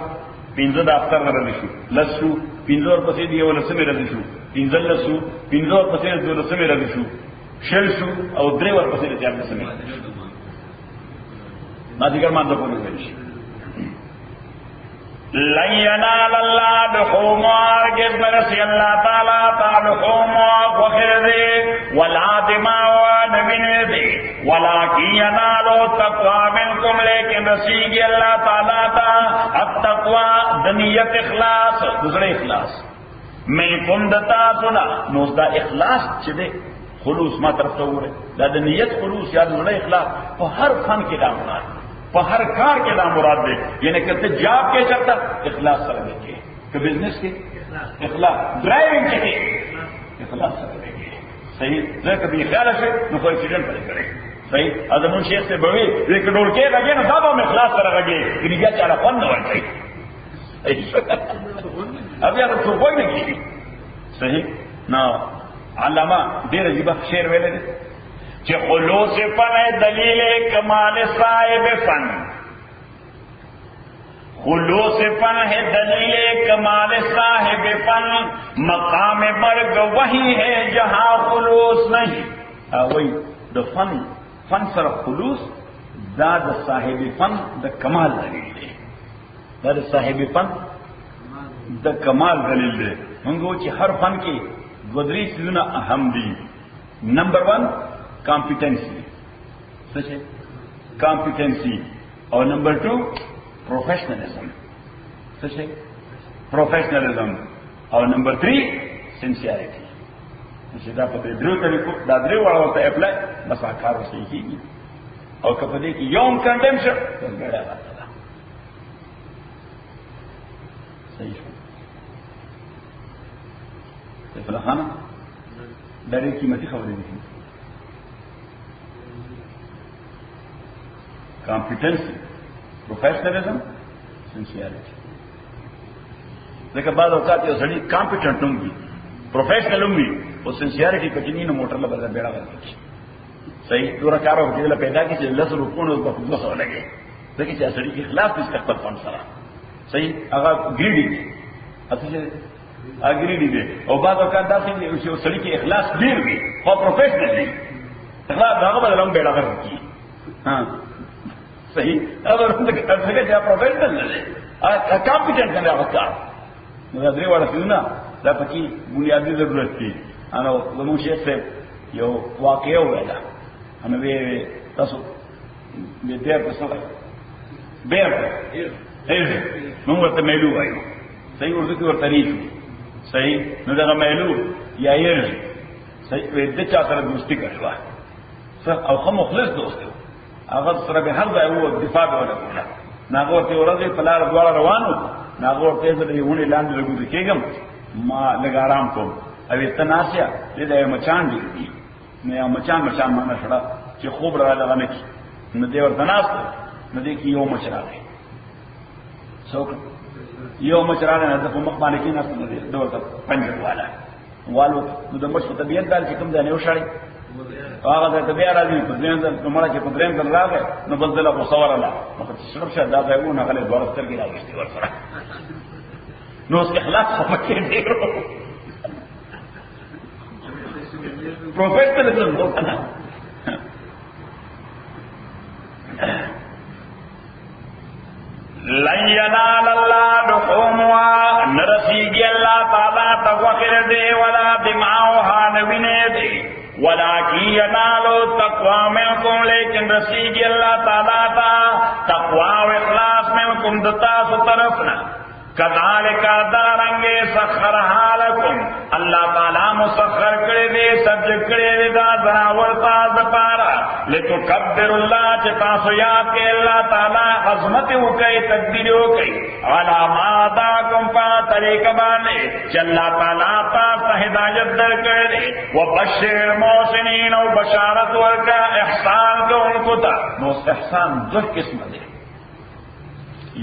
15 د اختر نه شو لسو 15 ور پسې دی ول سمې راځي شو 15 لسو 15 ور پسې دی ول سمې راځي شو شل شو او 3 ور پسې دی ځان سمې ما دې ګرمان د کومه شي لن ينال الله لحومها كيف نسي الله تعالى لحومها وخيره ولا دماء نبنه ولكن ينال التقوى منكم لكن رسيق الله تعالى التقوى دنية اخلاص دوسرے اخلاص منكم دتا سنا نو دا اخلاص چې دې خلوص ما طرف ته وره دا د نیت خلوص یا دوسرے اخلاص په هر فن کې دا مراد په هر کار کې دا مراد دی یعنی کته جاب کې چلتا اخلاص سره دی کہ بزنس کې اخلاص ډرایوینګ کې اخلاص سره دی صحیح ځکه به خیال شي نو کوئی اکسیډنټ پرې کړي صحیح اذن شیخ سے بوي لیکن ډور کې راګي نو دا به اخلاص سره راګي کله بیا چاله فن نه ورته ابي هغه څه وایي نه کیږي صحیح نو علامه ډېر عجیب شعر ویل دي کہ خلوص فن ہے دلیل کمال صاحب فن خلوص فن ہے دلیل کمال صاحب فن مقام مرگ وہی ہے جہاں خلوص نہیں وہی دا فن سر خلوص دا صاحب فن دا کمال دلیل ہے دا صاحب فن دا کمال دلیل ہے منگو چی ہر فن کی گدری چیزنا اہم دی نمبر 1 کمپیٹنسی سچ ہے کمپیٹنسی اور نمبر 2 پروفیشنلزم سچ ہے پروفیشنلزم اور نمبر 3 سنسیئرٹی دا پتہ درو طریقو دا درو والا ته اپلای بس کار وسې کیږي او کله دې کې یوم کنډم شو ګړه راځه صحیح شو په خانه دا ډېر قیمتي خبرې دي کمپیټنسی پروفیشنلزم سنسیئرٹی ځکه بعض اوقات یو سړی کمپیټنټ هم وي پروفیشنل هم وي او سنسیئرٹی پکې نه موټر له بدل بیړه ورکړي صحیح تور کار او دې له پیدا کې چې لس روپونو په خپل سره لګي ځکه چې سړی کې خلاف دې خپل فن سره صحیح هغه ګریډي دي اته چې اګریډي دي او بعض اوقات داسې چې سړی کې اخلاص ډیر وي او پروفیشنل دی اخلاص هغه بدل هم بیړه ورکړي ها صحیح اگر څنګه چې پروفیشنل نه دی کمپیټنټ نه راوځي نو دا درې وړه څنګه دا پکې بنیادی ضرورت دي انو زموږ شیخ صاحب یو واقعه ویلا انو وی تاسو دې ته تاسو بیر موږ ورته مېلو وایو صحیح ورته کې ورته نیشو صحیح نو دا مېلو یا یې صحیح دې چا سره دوستي کړو او خو مخلص دوست هغه سره به هر ځای وو دفاع وکړه ناغور ته ورځې په لار دواړه روانو ناغور ته دې ونی لاندې لګو کېږم ما لګارام کوم او تناسیا دې مچان دي نه مچان ما نه شړه چې خوب را لغنه کی نو دې ورته ناس نو دې کې یو مچراغه څوک یو مچراغه نه په مخ باندې کې ناس نه دې دوه پنځه والا والو نو د مش په طبيعت دال چې کوم ځای نه وشړي هغه ته بیا راځي په ځین ته کومه چې په دریم ځل راغی نو بدله کو صور الله نو چې شرب شه دا ځایونه غلې دوه سترګې راغستې ورسره نو اس اخلاص خپکه ډیرو پروفیشنلزم نو کنه لن ينال الله لحومها نرسيږي الله تعالی توخر دې ولا دماؤها نبینه دې ولكن ينال التقوى منكم لیکن رسیږي الله تعالی تا تقوا او اخلاص منكم دتا سو طرفنا كذلك دارنگے سخرها لكم اللہ تعالی مسخر کرے دے سبجیکٹ کرے دے دا زناور تاز پارا لتکبر اللہ چتا سو یاد کے اللہ تعالی عظمت ہو گئی تقدیر ہو گئی علامات آکم پا طریق بانے چلا تعالی پاس ہدایت در کرے دے وبشر محسنین و بشارت ورکا احسان کو ان کو تا نو احسان دو قسم دے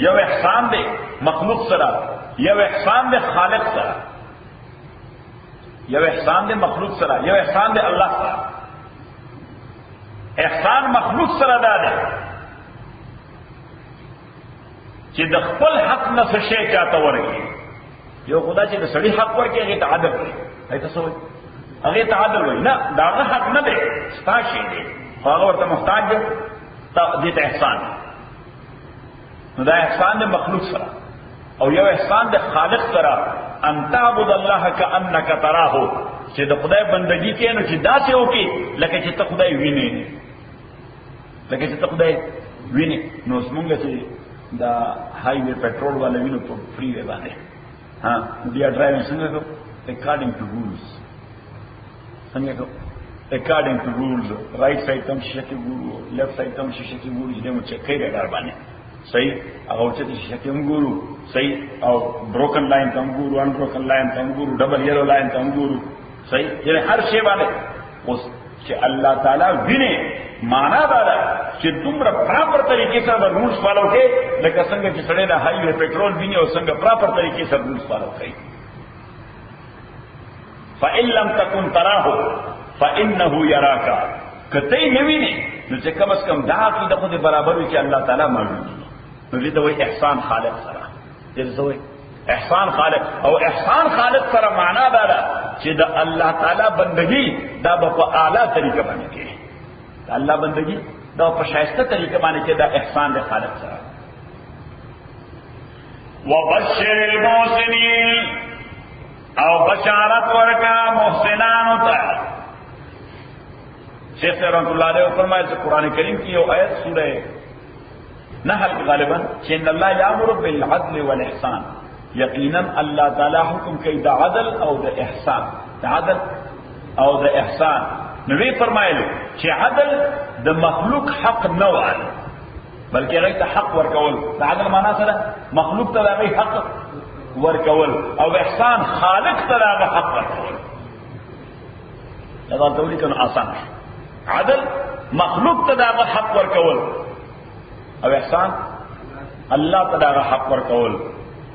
یو احسان دے مخلوق سره، یو احسان دے خالق سره، یو احسان دے مخلوق سره، یو احسان دے الله سره. احسان مخلوق سره دا دی چې د خپل حق نه څه شی چاته ورکړي. یو خدای چې د سړي حق ورکړي هغه ته عدل کوي، هغه څه وایي؟ هغه ته عدل وایي. نه، دا هغه حق نه دی، ستا شی دی، هغه ورته محتاج دی، دې ته احسان. نو دا احسان د مخلوق سره. او یو احسان د خالق سره، ان تعبد الله کانک تراه، چې د خدای بندگی کې نو چې داسې وکړي لکه چې ته خدای وینې، لکه چې ته خدای وینې. نو زمونږ چې دا های وی پټرول والا وینو په فری وی باندې، ها بیا ډرایوینګ څنګه کو؟ According to rules. څنګه کو؟ According to rules. Right side تم شیشه کې ګورو، لیفټ سایډ تم شیشه کې ګورو، دې مو چک کړی ډار باندې صحیح. هغه چې شیشه کې ګورو صحیح، او بروکن لاین تم ګورو، ان بروکن لاین تم ګورو، ډبل یلو لاین تم ګورو صحیح. یعنی هر شی باندې اوس چې الله تعالی ویني، معنا دا ده چې دومره پراپر طریقې سره رولز فالو کړي لکه څنګه چې سړی د های وی پټرول ویني او څنګه پراپر طریقې سره رولز فالو کوي. فإن لم تكن تراه فإنه يراك. کته یې نه ویني نو چې کم از کم دا عقیده خو دې برابر وي چې الله تعالی موجود دی. نو دې ته وایي احسان خالق سره. دې ته وایي احسان خالق. او احسان خالق سره معنا دا ده چې د الله تعالی بندگی دا په اعلی طریقه باندې کوي. د الله بندگی دا په شایسته طریقه باندې کې دا احسان د خالق سره. وبشر المحسنین، او بشارت ورکا محسنانو ته. شیخ رحمۃ اللہ علیہ فرمایا کہ قرآن کریم کی یہ آیت سورہ نحل کی غالباً کہ ان اللہ یامر بالعدل والاحسان، یقیناً اللہ تعالی حکم کوي د عدل او د احسان، د عدل او د احسان. نو وی فرمایلی چې عدل د مخلوق حق نه وایي بلکې هغه ته حق ورکول. د عدل معنا سره مخلوق ته هغه حق ورکول، او احسان خالق ته هغه حق ورکول. دا ټول کنه آسان. عدل مخلوق ته هغه حق ورکول، او احسان الله ته هغه حق ورکول.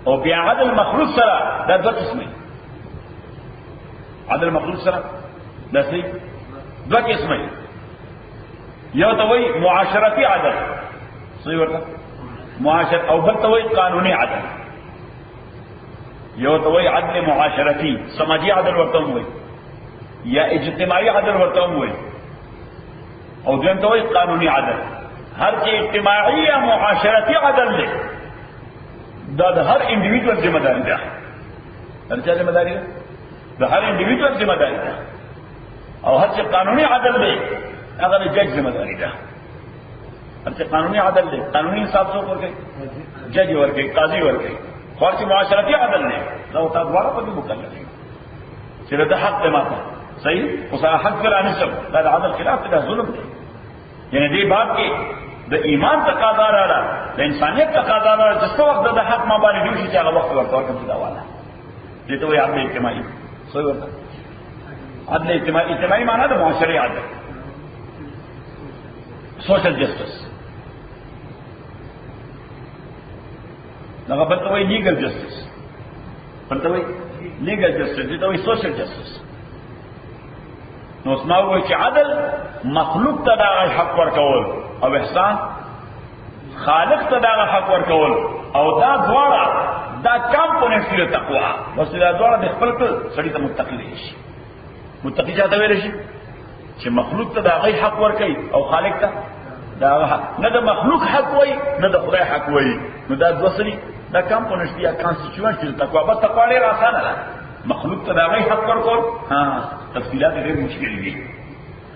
او بیا عدل مخلوق سره دا دوه قسمه. عدل مخلوق سره دا څه دوه قسمه. یو ته وایي معاشرتی عدل، صحیح ورته معاشرت، او بل ته وایي قانوني عدل. یو ته وایي عدل معاشرتی، سماجی عدل ورته وایي، یا اجتماعي عدل ورته وایي، او دویم ته وایي قانوني عدل. هر چې اجتماعي یا معاشرتی عدل دی دا د هر انډیویډوال ذمہ داری ده. هر چا ذمہ داری ده؟ د هر انډیویډوال ذمہ داری ده. او هر چې قانوني عدل دی هغه د جج ذمہ داری ده. هر چې قانوني عدل دی، قانوني انصاف څوک ورکوي؟ جج ورکوي، قاضي ورکوي. خو چې معاشرتي عدل دی دا او تاسو دواړه په دې مکلف دي چې د حق ته ماته صحیح او سره حق فلا نسب دا د عدل خلاف دی، دا ظلم دی. یعنی دې باب کې د ایمان تقاضا راړه، د انسانیت تقاضا راړه چې څو وخت د حق ما باندې جوړ شي چې هغه وخت ورته ورکړي دا والا. دې ته وایي عدل اجتماعي. صحیح ورته عدل اجتماعي، اجتماعي معنا د معاشري عدل، سوشل جسټس. هغه بل ته وایي لیګل جسټس، بل ته وایي لیګل جسټس، دې ته وایي سوشل جسټس. نو اسما وایي چې عدل مخلوق ته دا حق ورکول، او احسان خالق ته دا حق ورکول. او دا دواړه دا کمپوننټس دي تقوا. بس دا دواړه د خپل سړي ته متقی شي. متقی چاته ویل شي چې مخلوق ته دا غي حق ورکي او خالق ته دا حق. نه د مخلوق حق وای نه د خدای حق وای. نو دا دوه سړي دا کمپوننټس دي، کانستیټیوئنټ دي تقوا. بس تقوا ډېر آسانه ده. مخلوق ته دا غي حق ورکول، ها تفصیلات ډېر مشکل دي.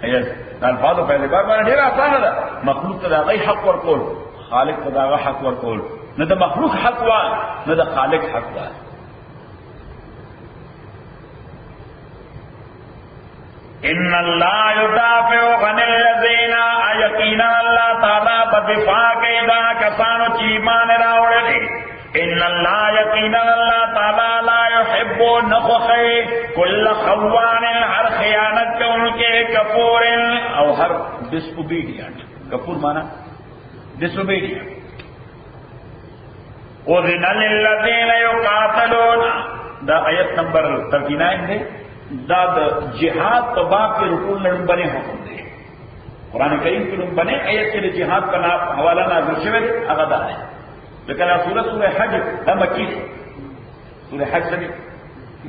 هي الفاظو په اعتبار باندې ډېر آسانه ده. مخلوق ته دا غي حق ورکول، خالق ته دا حق ورکول. نه د مخلوق حق وای نه د خالق حق وای. ان الله يدافع عن الذين يقينا الله تعالی په دفاع کوي دا کسانو چې ایمان راوړي. ان الله یقینا الله تعالی لا يحب نخخي كل خوان، هر خیانت کوونکې، کفور او هر disobedient. کفور معنا disobedient. اذن للذین یقاتلون دا آیت نمبر 39 دے دا جہاد تباہ کے رکن لڑن بنے حکم دے قرآن کریم کی لڑن بنے آیت کے جہاد کا حوالہ نازل شوے دے اغدا ہے لیکن سورہ حج دا مکی دے سورہ حج سے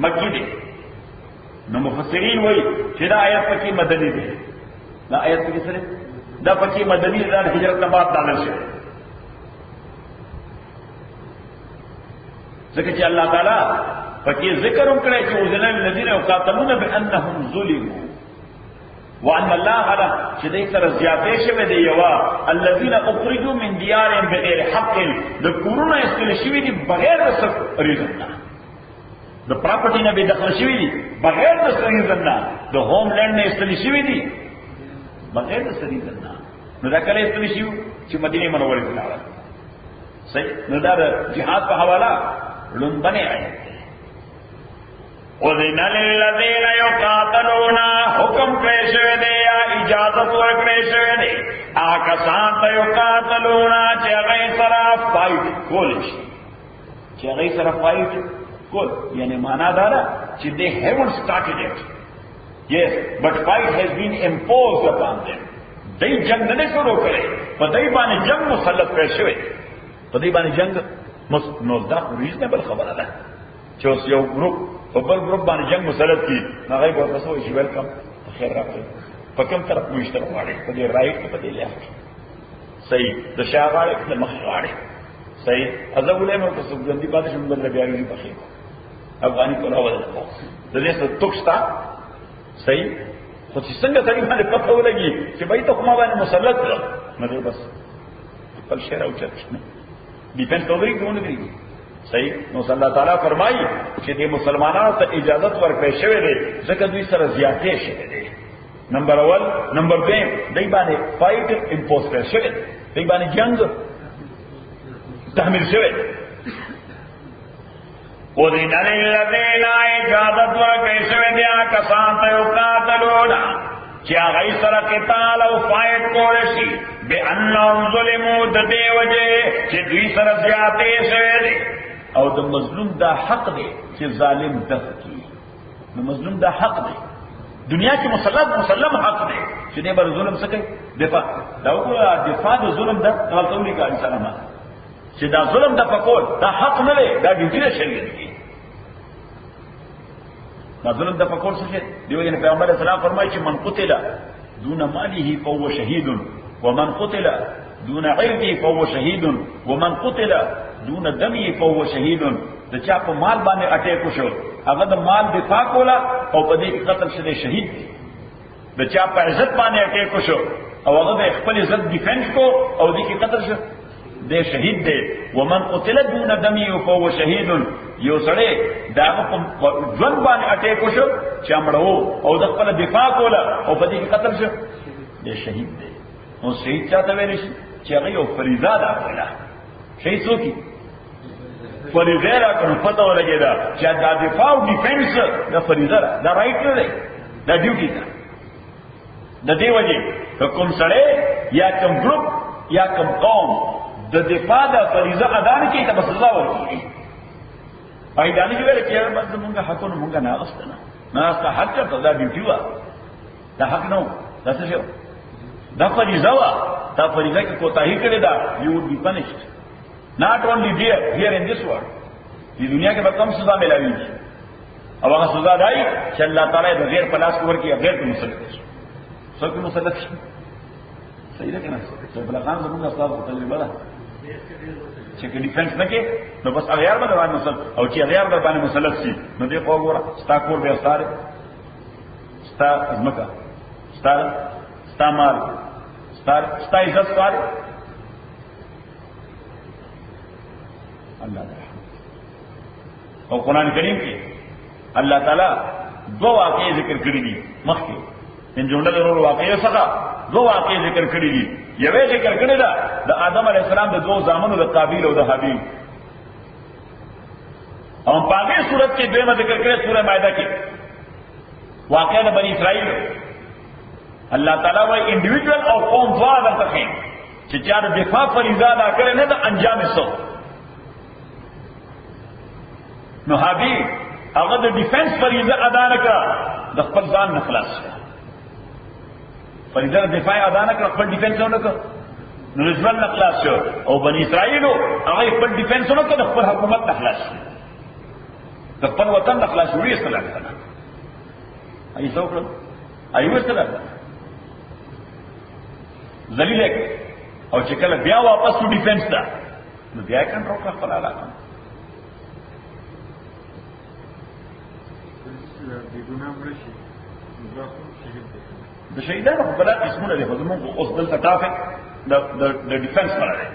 مکی دے نو مفسرین وہی کہ دا آیت پکی مدنی دے دا آیت پکی سرے دا پکی مدنی دا ہجرت نبات نازل شوے ذکر کہ اللہ تعالیٰ پکی ذکر کرے کہ اذن للذین یقاتلون بانہم ظلموا وان اللہ علی شدی سر زیادہ شوی دی یوا الذین اخرجوا من دیارهم بغیر حق د کورونه استل شوی دی بغیر د ریزن د پراپرټی نه به دخل شوی دی بغیر د ریزن د ہوم لینڈ نه استل شوی دی بغیر د ریزن نو دا کله استل شوی چې مدینه منوره ته لاړ صحیح نو دا جهاد په حواله لون بنے آئے اذن للذین یقاتلون حکم کړی شوی دی یا اجازت ورکړی شوی دی هغه کسان ته یقاتلون چې هغه سره فایټ کولی شي چې هغه سره فایټ کول یعنی معنا دا ده چې they haven't started it yes but fight has been imposed upon them دای جنگ نه شروع کړي په دای باندې جنگ مسلط کړی شوی په دای باندې جنگ نو دا ریزنبل خبره ده چې اوس یو ګروپ په بل ګروپ باندې جنگ مسلط کی هغه به تاسو یې ویلکم خیر راغلی په کوم طرف موږ تر واړې په دې رائټ په دې لحاظ صحیح د شاغاړې په مخ واړې صحیح ازغولې مې په سګندې باندې شم بل بیا یې په خیر افغاني کوله ولا د دې څه توکستا صحیح خو چې څنګه سړي باندې پته ولګي چې بای ته کومه باندې مسلط نه دی بس خپل شعر او چرشنه ڈیفینس تو نہیں کیوں نہیں صحیح نو صلی اللہ تعالیٰ فرمائی کہ دے مسلمانوں ته اجازت ورکړی شوی دی ځکه دوی سره زیاتې شوی دی نمبر اول نمبر دویم دوی باندې فایټ امپوز کړی شوی دی دوی باندې جنگ تحمیل شوی دی اذن للذین اجازت ورکړی شوی دی هغه کسان ته یقاتلون چې هغه سره قتال او فایټ کولی شي بانهم ظلموا د دې وجه چې دوی سره زیاتې شوی دی او د مظلوم دا حق دی چې ظالم دفع کړي نو مظلوم دا حق دی دنیا کې مسلم حق دی چې دې بر ظلم څه کوي دفاع دا وګوره دفاع د ظلم د غلطونی کا انسان ما چې دا ظلم د پکول دا حق نه دی دا د شریعت دی ظلم د پکول څه دی ویل پیغمبر اسلام فرمایي چې من قتل دون ماله فهو شهید ومن قتل دون عرضه فهو شهید ومن قتل دون دمه فهو شهید د چا په مال باندې اٹیک وشو هغه د مال دفاع کولا او په دې قتل شوی شهید دی د چا په عزت باندې اٹیک وشو او هغه د خپل عزت ډیفنس کو او دې کې قتل شو دې شهید دی ومن قتل دون دمه فهو شهید یو سړی دا په ژوند باندې اٹیک وشو چې امړو او د خپل دفاع کولا او په دې کې قتل شو دې شهید دی او شهید چاته ویل شي چې هغه یو فریضه ده کوله شهید څوک فریضه را کنو پته ولګیدا چې دا دفاع او ډیفنس دا فریضه ده دا رائټ نه دی دا ډیوټي ده د دې وجه کوم سړی یا کوم ګروپ یا کوم قوم د دفاع د فریضه ادا نه کوي ته سزا ورکړي ایدانی جو ویل چې بس مونږه حقونه مونږه نه غوښتنه نه است حق ته دا ډیوټي و دا حق نو دا څه شو دا فریضه وا دا فریضه کې کوتاهی کړی دا you would be punished not only here in this world دې دنیا کې به کم سزا ملایوي او هغه سزا دای چې الله تعالی د غیر پلاس کور کې غیر ته مسلط شي څوک مسلط شي صحیح ده کنه چې بلغان زموږ استاد تجربه ده چې ډیفنس نه کې نو بس اغیار باندې مسلط او چې اغیار باندې مسلط شي نو دې خو ګوره ستا کور به استاد ستا ازمکا ستا مال ستا عزت سوال اللہ او قرآن کریم کې اللہ تعالی دو واقعي ذکر کړی دي مخکې ان جمله ضرور واقعي څخه دو واقعي ذکر کړی دي یوه ذکر کړی دا د آدم علیه السلام د دوه زامنو د قابیل او د حابیل او په هغه صورت کې دویمه ذکر کړی سورہ مائده کې واقعه د بنی اسرائیل اللہ تعالیٰ وہ انڈیویجول اور قوم دعا کرتے ہیں کہ چار دفاع فریضہ ادا کرے نہ تو انجام سو نو هغه هغه د ډیفنس فریضه ادا نکړه د خپل ځان نه خلاص شو فریضه دفاع ادا نکړه خپل ډیفنس نه وکړه نو ځوان نه خلاص شو او بنی اسرائیل هغه خپل ډیفنس نه وکړه خپل حکومت نه خلاص شو د خپل وطن نه خلاص وړي اصله کنه ای څوک ایو اصله ذلیل او چې کله بیا واپس شو ډیفنس ته نو بیا کنټرول کړ خپل علاقه د شهیدانو په بلاد اسمونه دي خو زمونږ اوس دلته ټافک د ډیفنس سره دی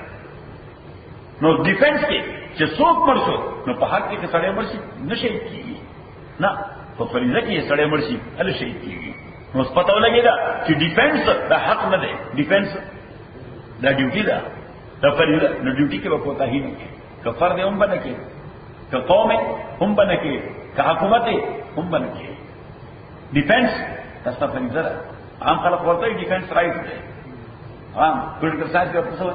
نو ډیفنس کې چې څوک مړ شو نو په حق کې سړی مړ شي نه شهید کېږي نه په فریضه کې سړی مړ شي هله شهید کېږي نو اوس پته ولګېده چې ډیفنس دا حق نه دی ډیفنس دا ډیوټي ده دا فریضه نو ډیوټي کې به کوتاهي نه کوي که فرد هم به نه کوي که قوم هم به نه کوي که حکومت هم به نه کوي ډیفنس دا ستا فریضه ده عام خلق ورته ډیفنس رائټ دی عام پولیټیکل ساينس کې څه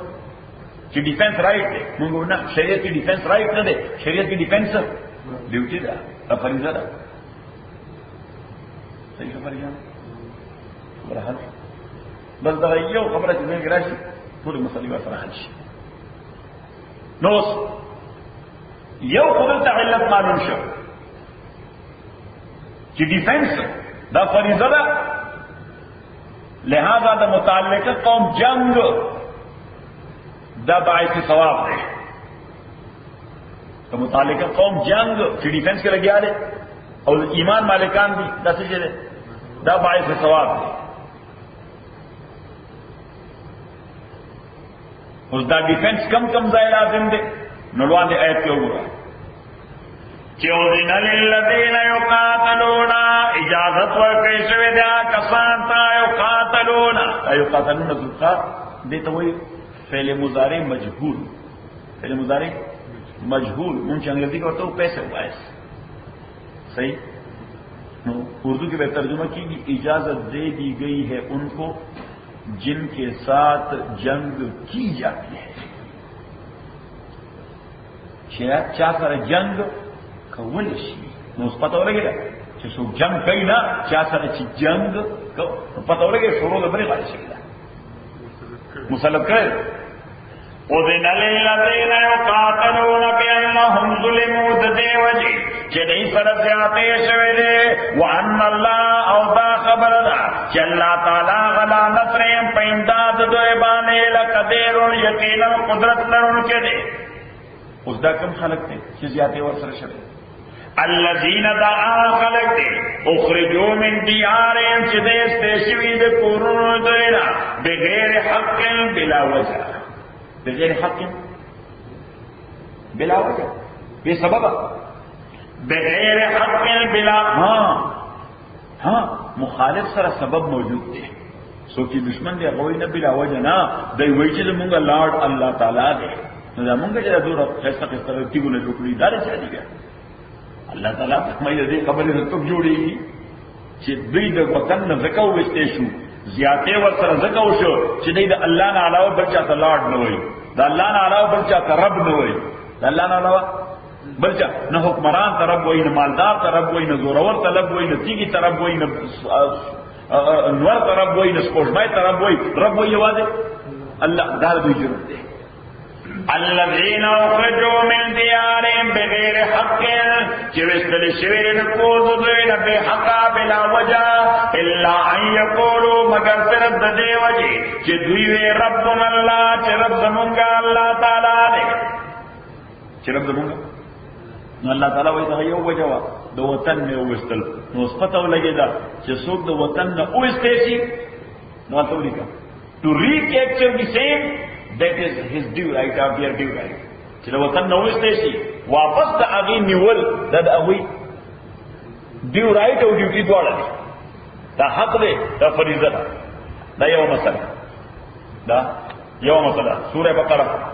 چې ډیفنس رائټ دی موږ نه شریعت کې ډیفنس رائټ نه دی شریعت کې ډیفنس ډیوټي ده دا فریضه ده صحیح خبره ده برحال بس دا یو خبره چې موږ راشي ټول مسلې سره حل شي نو یو خبره ته علت معلوم شو چې ډیفنس دا فریضه ده لہذا دا متعلقه قوم جنگ دا باعث ثواب ہے تو متعلقه قوم جنگ چې ډیفنس کې لګیا دي او ایمان مالکان دي دا څه دي دا باعث ثواب دی اوس دا ډیفنس کم ځای لازم دی نو وړاندې آیت کې وګورئ چوذن للذین یقاتلون اجازت ورکړې شوې ده کسان ته یقاتلون ذکر دته وایي فعل مضارع مجهول فعل مضارع مجهول مونږ انګریزي کې ورته پیسې وایي صحیح نو اردو کې به ترجمه کیږي اجازت دے دی گئی ہے ان کو جن کے ساتھ جنگ کی جاتی ہے چا سره جنگ کول شي نو پته ولګی چې څو جنگ کوي نه چا سره چې جنگ پته ولګی شروع د بری غاړي شي مسلط کړ اذن للذین یقاتلون بانهم ظلموا ددیوجی چې دې سره زیاتې شوې ده وان الله او دا خبر ده چې الله تعالی غلا نصرهم په امداد دوی باندې لقدیر یقینا قدرت لرونکي دي اوس دا کوم خلک دي چې زیاتې ور سره شوي الذين دعا خلق دي اخرجوا من ديارهم چې دې استشوي د کورونو دوینا بغیر حق بلا وجه بغیر حق بلا وجه بے سبب بغیر حق بلا مخالف سره سبب موجود دی سو چې دشمن دی غوی نه بلا وجه نه دی وایي چې موږ لارډ الله تعالی دی نو موږ چې دا دوره فیصله کوي تیګونه جوړی دا څه دی الله تعالی فرمایي دې خبرې ته جوړیږي چې دوی د وطن نه زکو وستې شو زیاتې ور سره زکو شو چې دوی د الله نه علاوه بل چا ته لاړ نه وي د الله نه علاوه بل چا ته رب نه وي د الله نه علاوه بل چا نه حکمران ته رب وي نه مالدار ته رب وي نه زورور ته رب وي نه تیګي ته رب وي نه نور ته رب وي نه سپوږمۍ ته رب وي رب وي یوازې الله دا دوی جوړ دي الذين اخرجوا من ديارهم بغير حق چوستل شویر کوز دوی نه به حق بلا وجه الا ان يقولوا مگر صرف د دې وجه چې دوی وی ربنا الله چې رب زمونږ الله تعالی دی چې رب زمونږ نو الله تعالی وایي دا یو وجه وا د وطن نه وستل نو پته ولګیدا چې څوک د وطن نه وستې شي نو تاسو ولیکا to recapture the same that is his due right or their due right چې د وطن نه وستې شي واپس د هغه نیول د هغه due right او ډیوټي دواړه دي دا حق دی دا فریضه ده دا یو مسله سوره بقره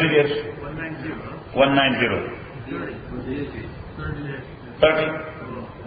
190 30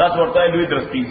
that's what I Louis Trustees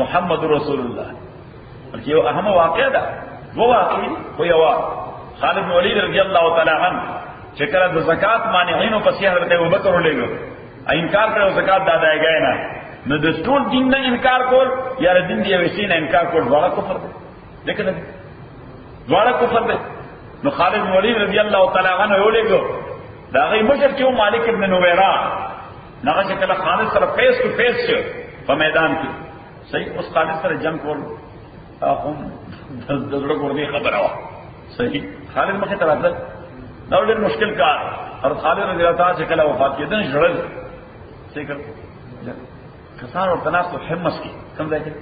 محمد رسول الله چې یو اهم واقع ده وو واقع خو یو خالد بن ولید رضی الله تعالی عنہ چې کله د زکات مانعینو په سیاحت حضرت ابوبکر ولېګو انکار کړو زکات د ادایګۍ نه نو د ټول دین نه انکار کول یا د دین دی وسې نه انکار کول ډول کفر دی لیکن ډول کفر دی نو خالد بن ولید رضی الله تعالی عنہ ولېګو دا غي مشر چې مالک ابن نویرا هغه چې کله خالد سره فیس ټو فیس شو په میدان کې صحیح اوس خالد سره جنگ کول هم د زړه ګورې خبره وا صحیح خالد مخه ته راځل دا ډېر مشکل کار او خالد رضی الله تعالی کله وفات کېدل جوړل څه کړ کسان او تناس حمص کې کوم ځای کې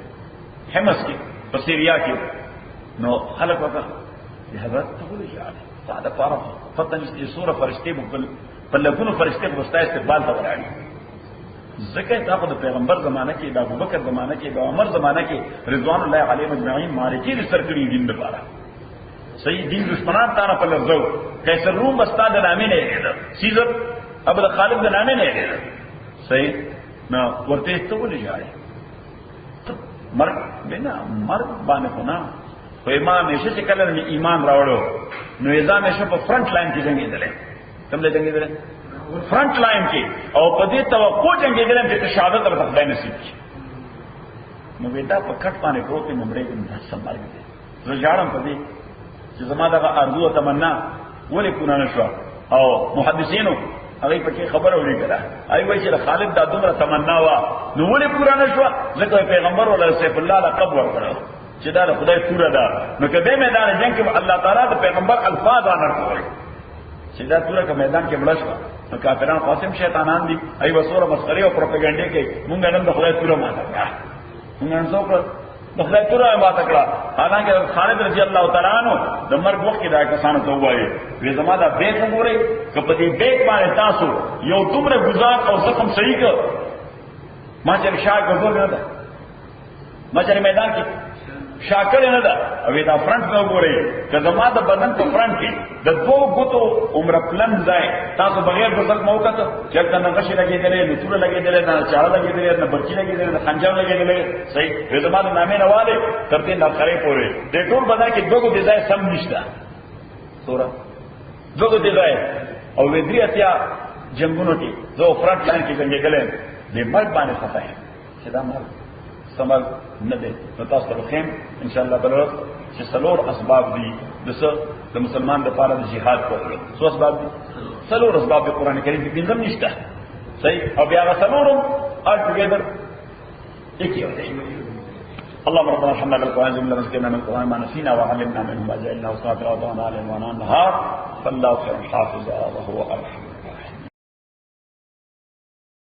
حمص کې په سیریا کې نو خلک وکړه د حضرت ته ولې ځاله ساده پاره فتن چې سوره فرشتي په لګونو فرشتي په واستای استقبال ته ولاړي ذکر دا په پیغمبر زمانہ کې د ابوبکر زمانہ کې د عمر زمانہ کې رضوان الله علیهم اجمعین مالکی د سرکړي دین لپاره صحیح دین دشمنان تا نه په لږو قیصر روم استاد نامې نه لري سیزر ابو خالد د نامې نه لري صحیح نو ورته ته ولې ځای مرګ بنا مرګ باندې نه خو امام همیشه چې کله ایمان راوړو نو یې ځان همیشه په فرنٹ لاین کې جنگیدل کوم ځای جنگیدل فرنٹ لاین کې او په دې توقع جنگیدل چې شهادت ورته خدای نصیب کړي نو ودا په کټ باندې پروت ممړې کې سمبال دي زه ځاړم په دې چې زما دغه ارزو او تمنا ولې کونه نشو او محدثینو هغه په کې خبره ولې کړه ای وای چې خالد د دومره تمنا وا نو ولې پورا نشو ځکه پیغمبر ولا سیف الله لقب ورکړو چې دا خدای پورا ده نو کله میدان جنگ کې الله تعالی د پیغمبر الفاظ انرکول چې دا پورا په میدان کې مړ شو نو کافرانو قاسم شیطانان دي ای وسوره مسخره او پروپاګاندا کوي مونږ نن د خدای پورا ماته مونږ نن څوک د خدای پورا ماته کړه حالانکه خالد رضی الله تعالی عنہ د مرګ وخت کې دا کسانو ته وایي وی زما دا بیت وګورئ کله دې بیت باندې تاسو یو دومره گزار او زخم صحیح کړ ما چې شاه ګذور نه ده ما چې میدان کې شاکر نه ده او دا فرنٹ نه وګورئ که زما د بدن په فرنٹ کې د دوه غوتو عمر پلن ځای تاسو بغیر ګذر مو وکړه چې دا نه غشي لګېدلې نو ټول لګېدلې نه چاړه لګېدلې نه برچی لګېدلې نه خنجر لګېدلې صحیح په زما د نامې نه والے تر دې نه خړې پورې د ټول بدن کې دوه غوتې ځای سم نشته سورہ دوه غوتې ځای او ودری اتیا جنگونو کې زه فرنٹ لاین کې څنګه د مرګ باندې فتح چې دا مرګ سمل نه ده نو تاسو ته خیم ان شاء الله بلور چې څلور اسباب دي د مسلمان د لپاره د جهاد کولو څو اسباب دي څلور اسباب د قران کریم کې پنځم نشته صحیح او بیا څلورم all together ایک یو دی اللهم ربنا ارحمنا بالقران جمله مسكنا من القران ما نسينا وعلمنا منه ما جعلنا وصابرا وضعنا على النهار فالله خير حافظا وهو ارحم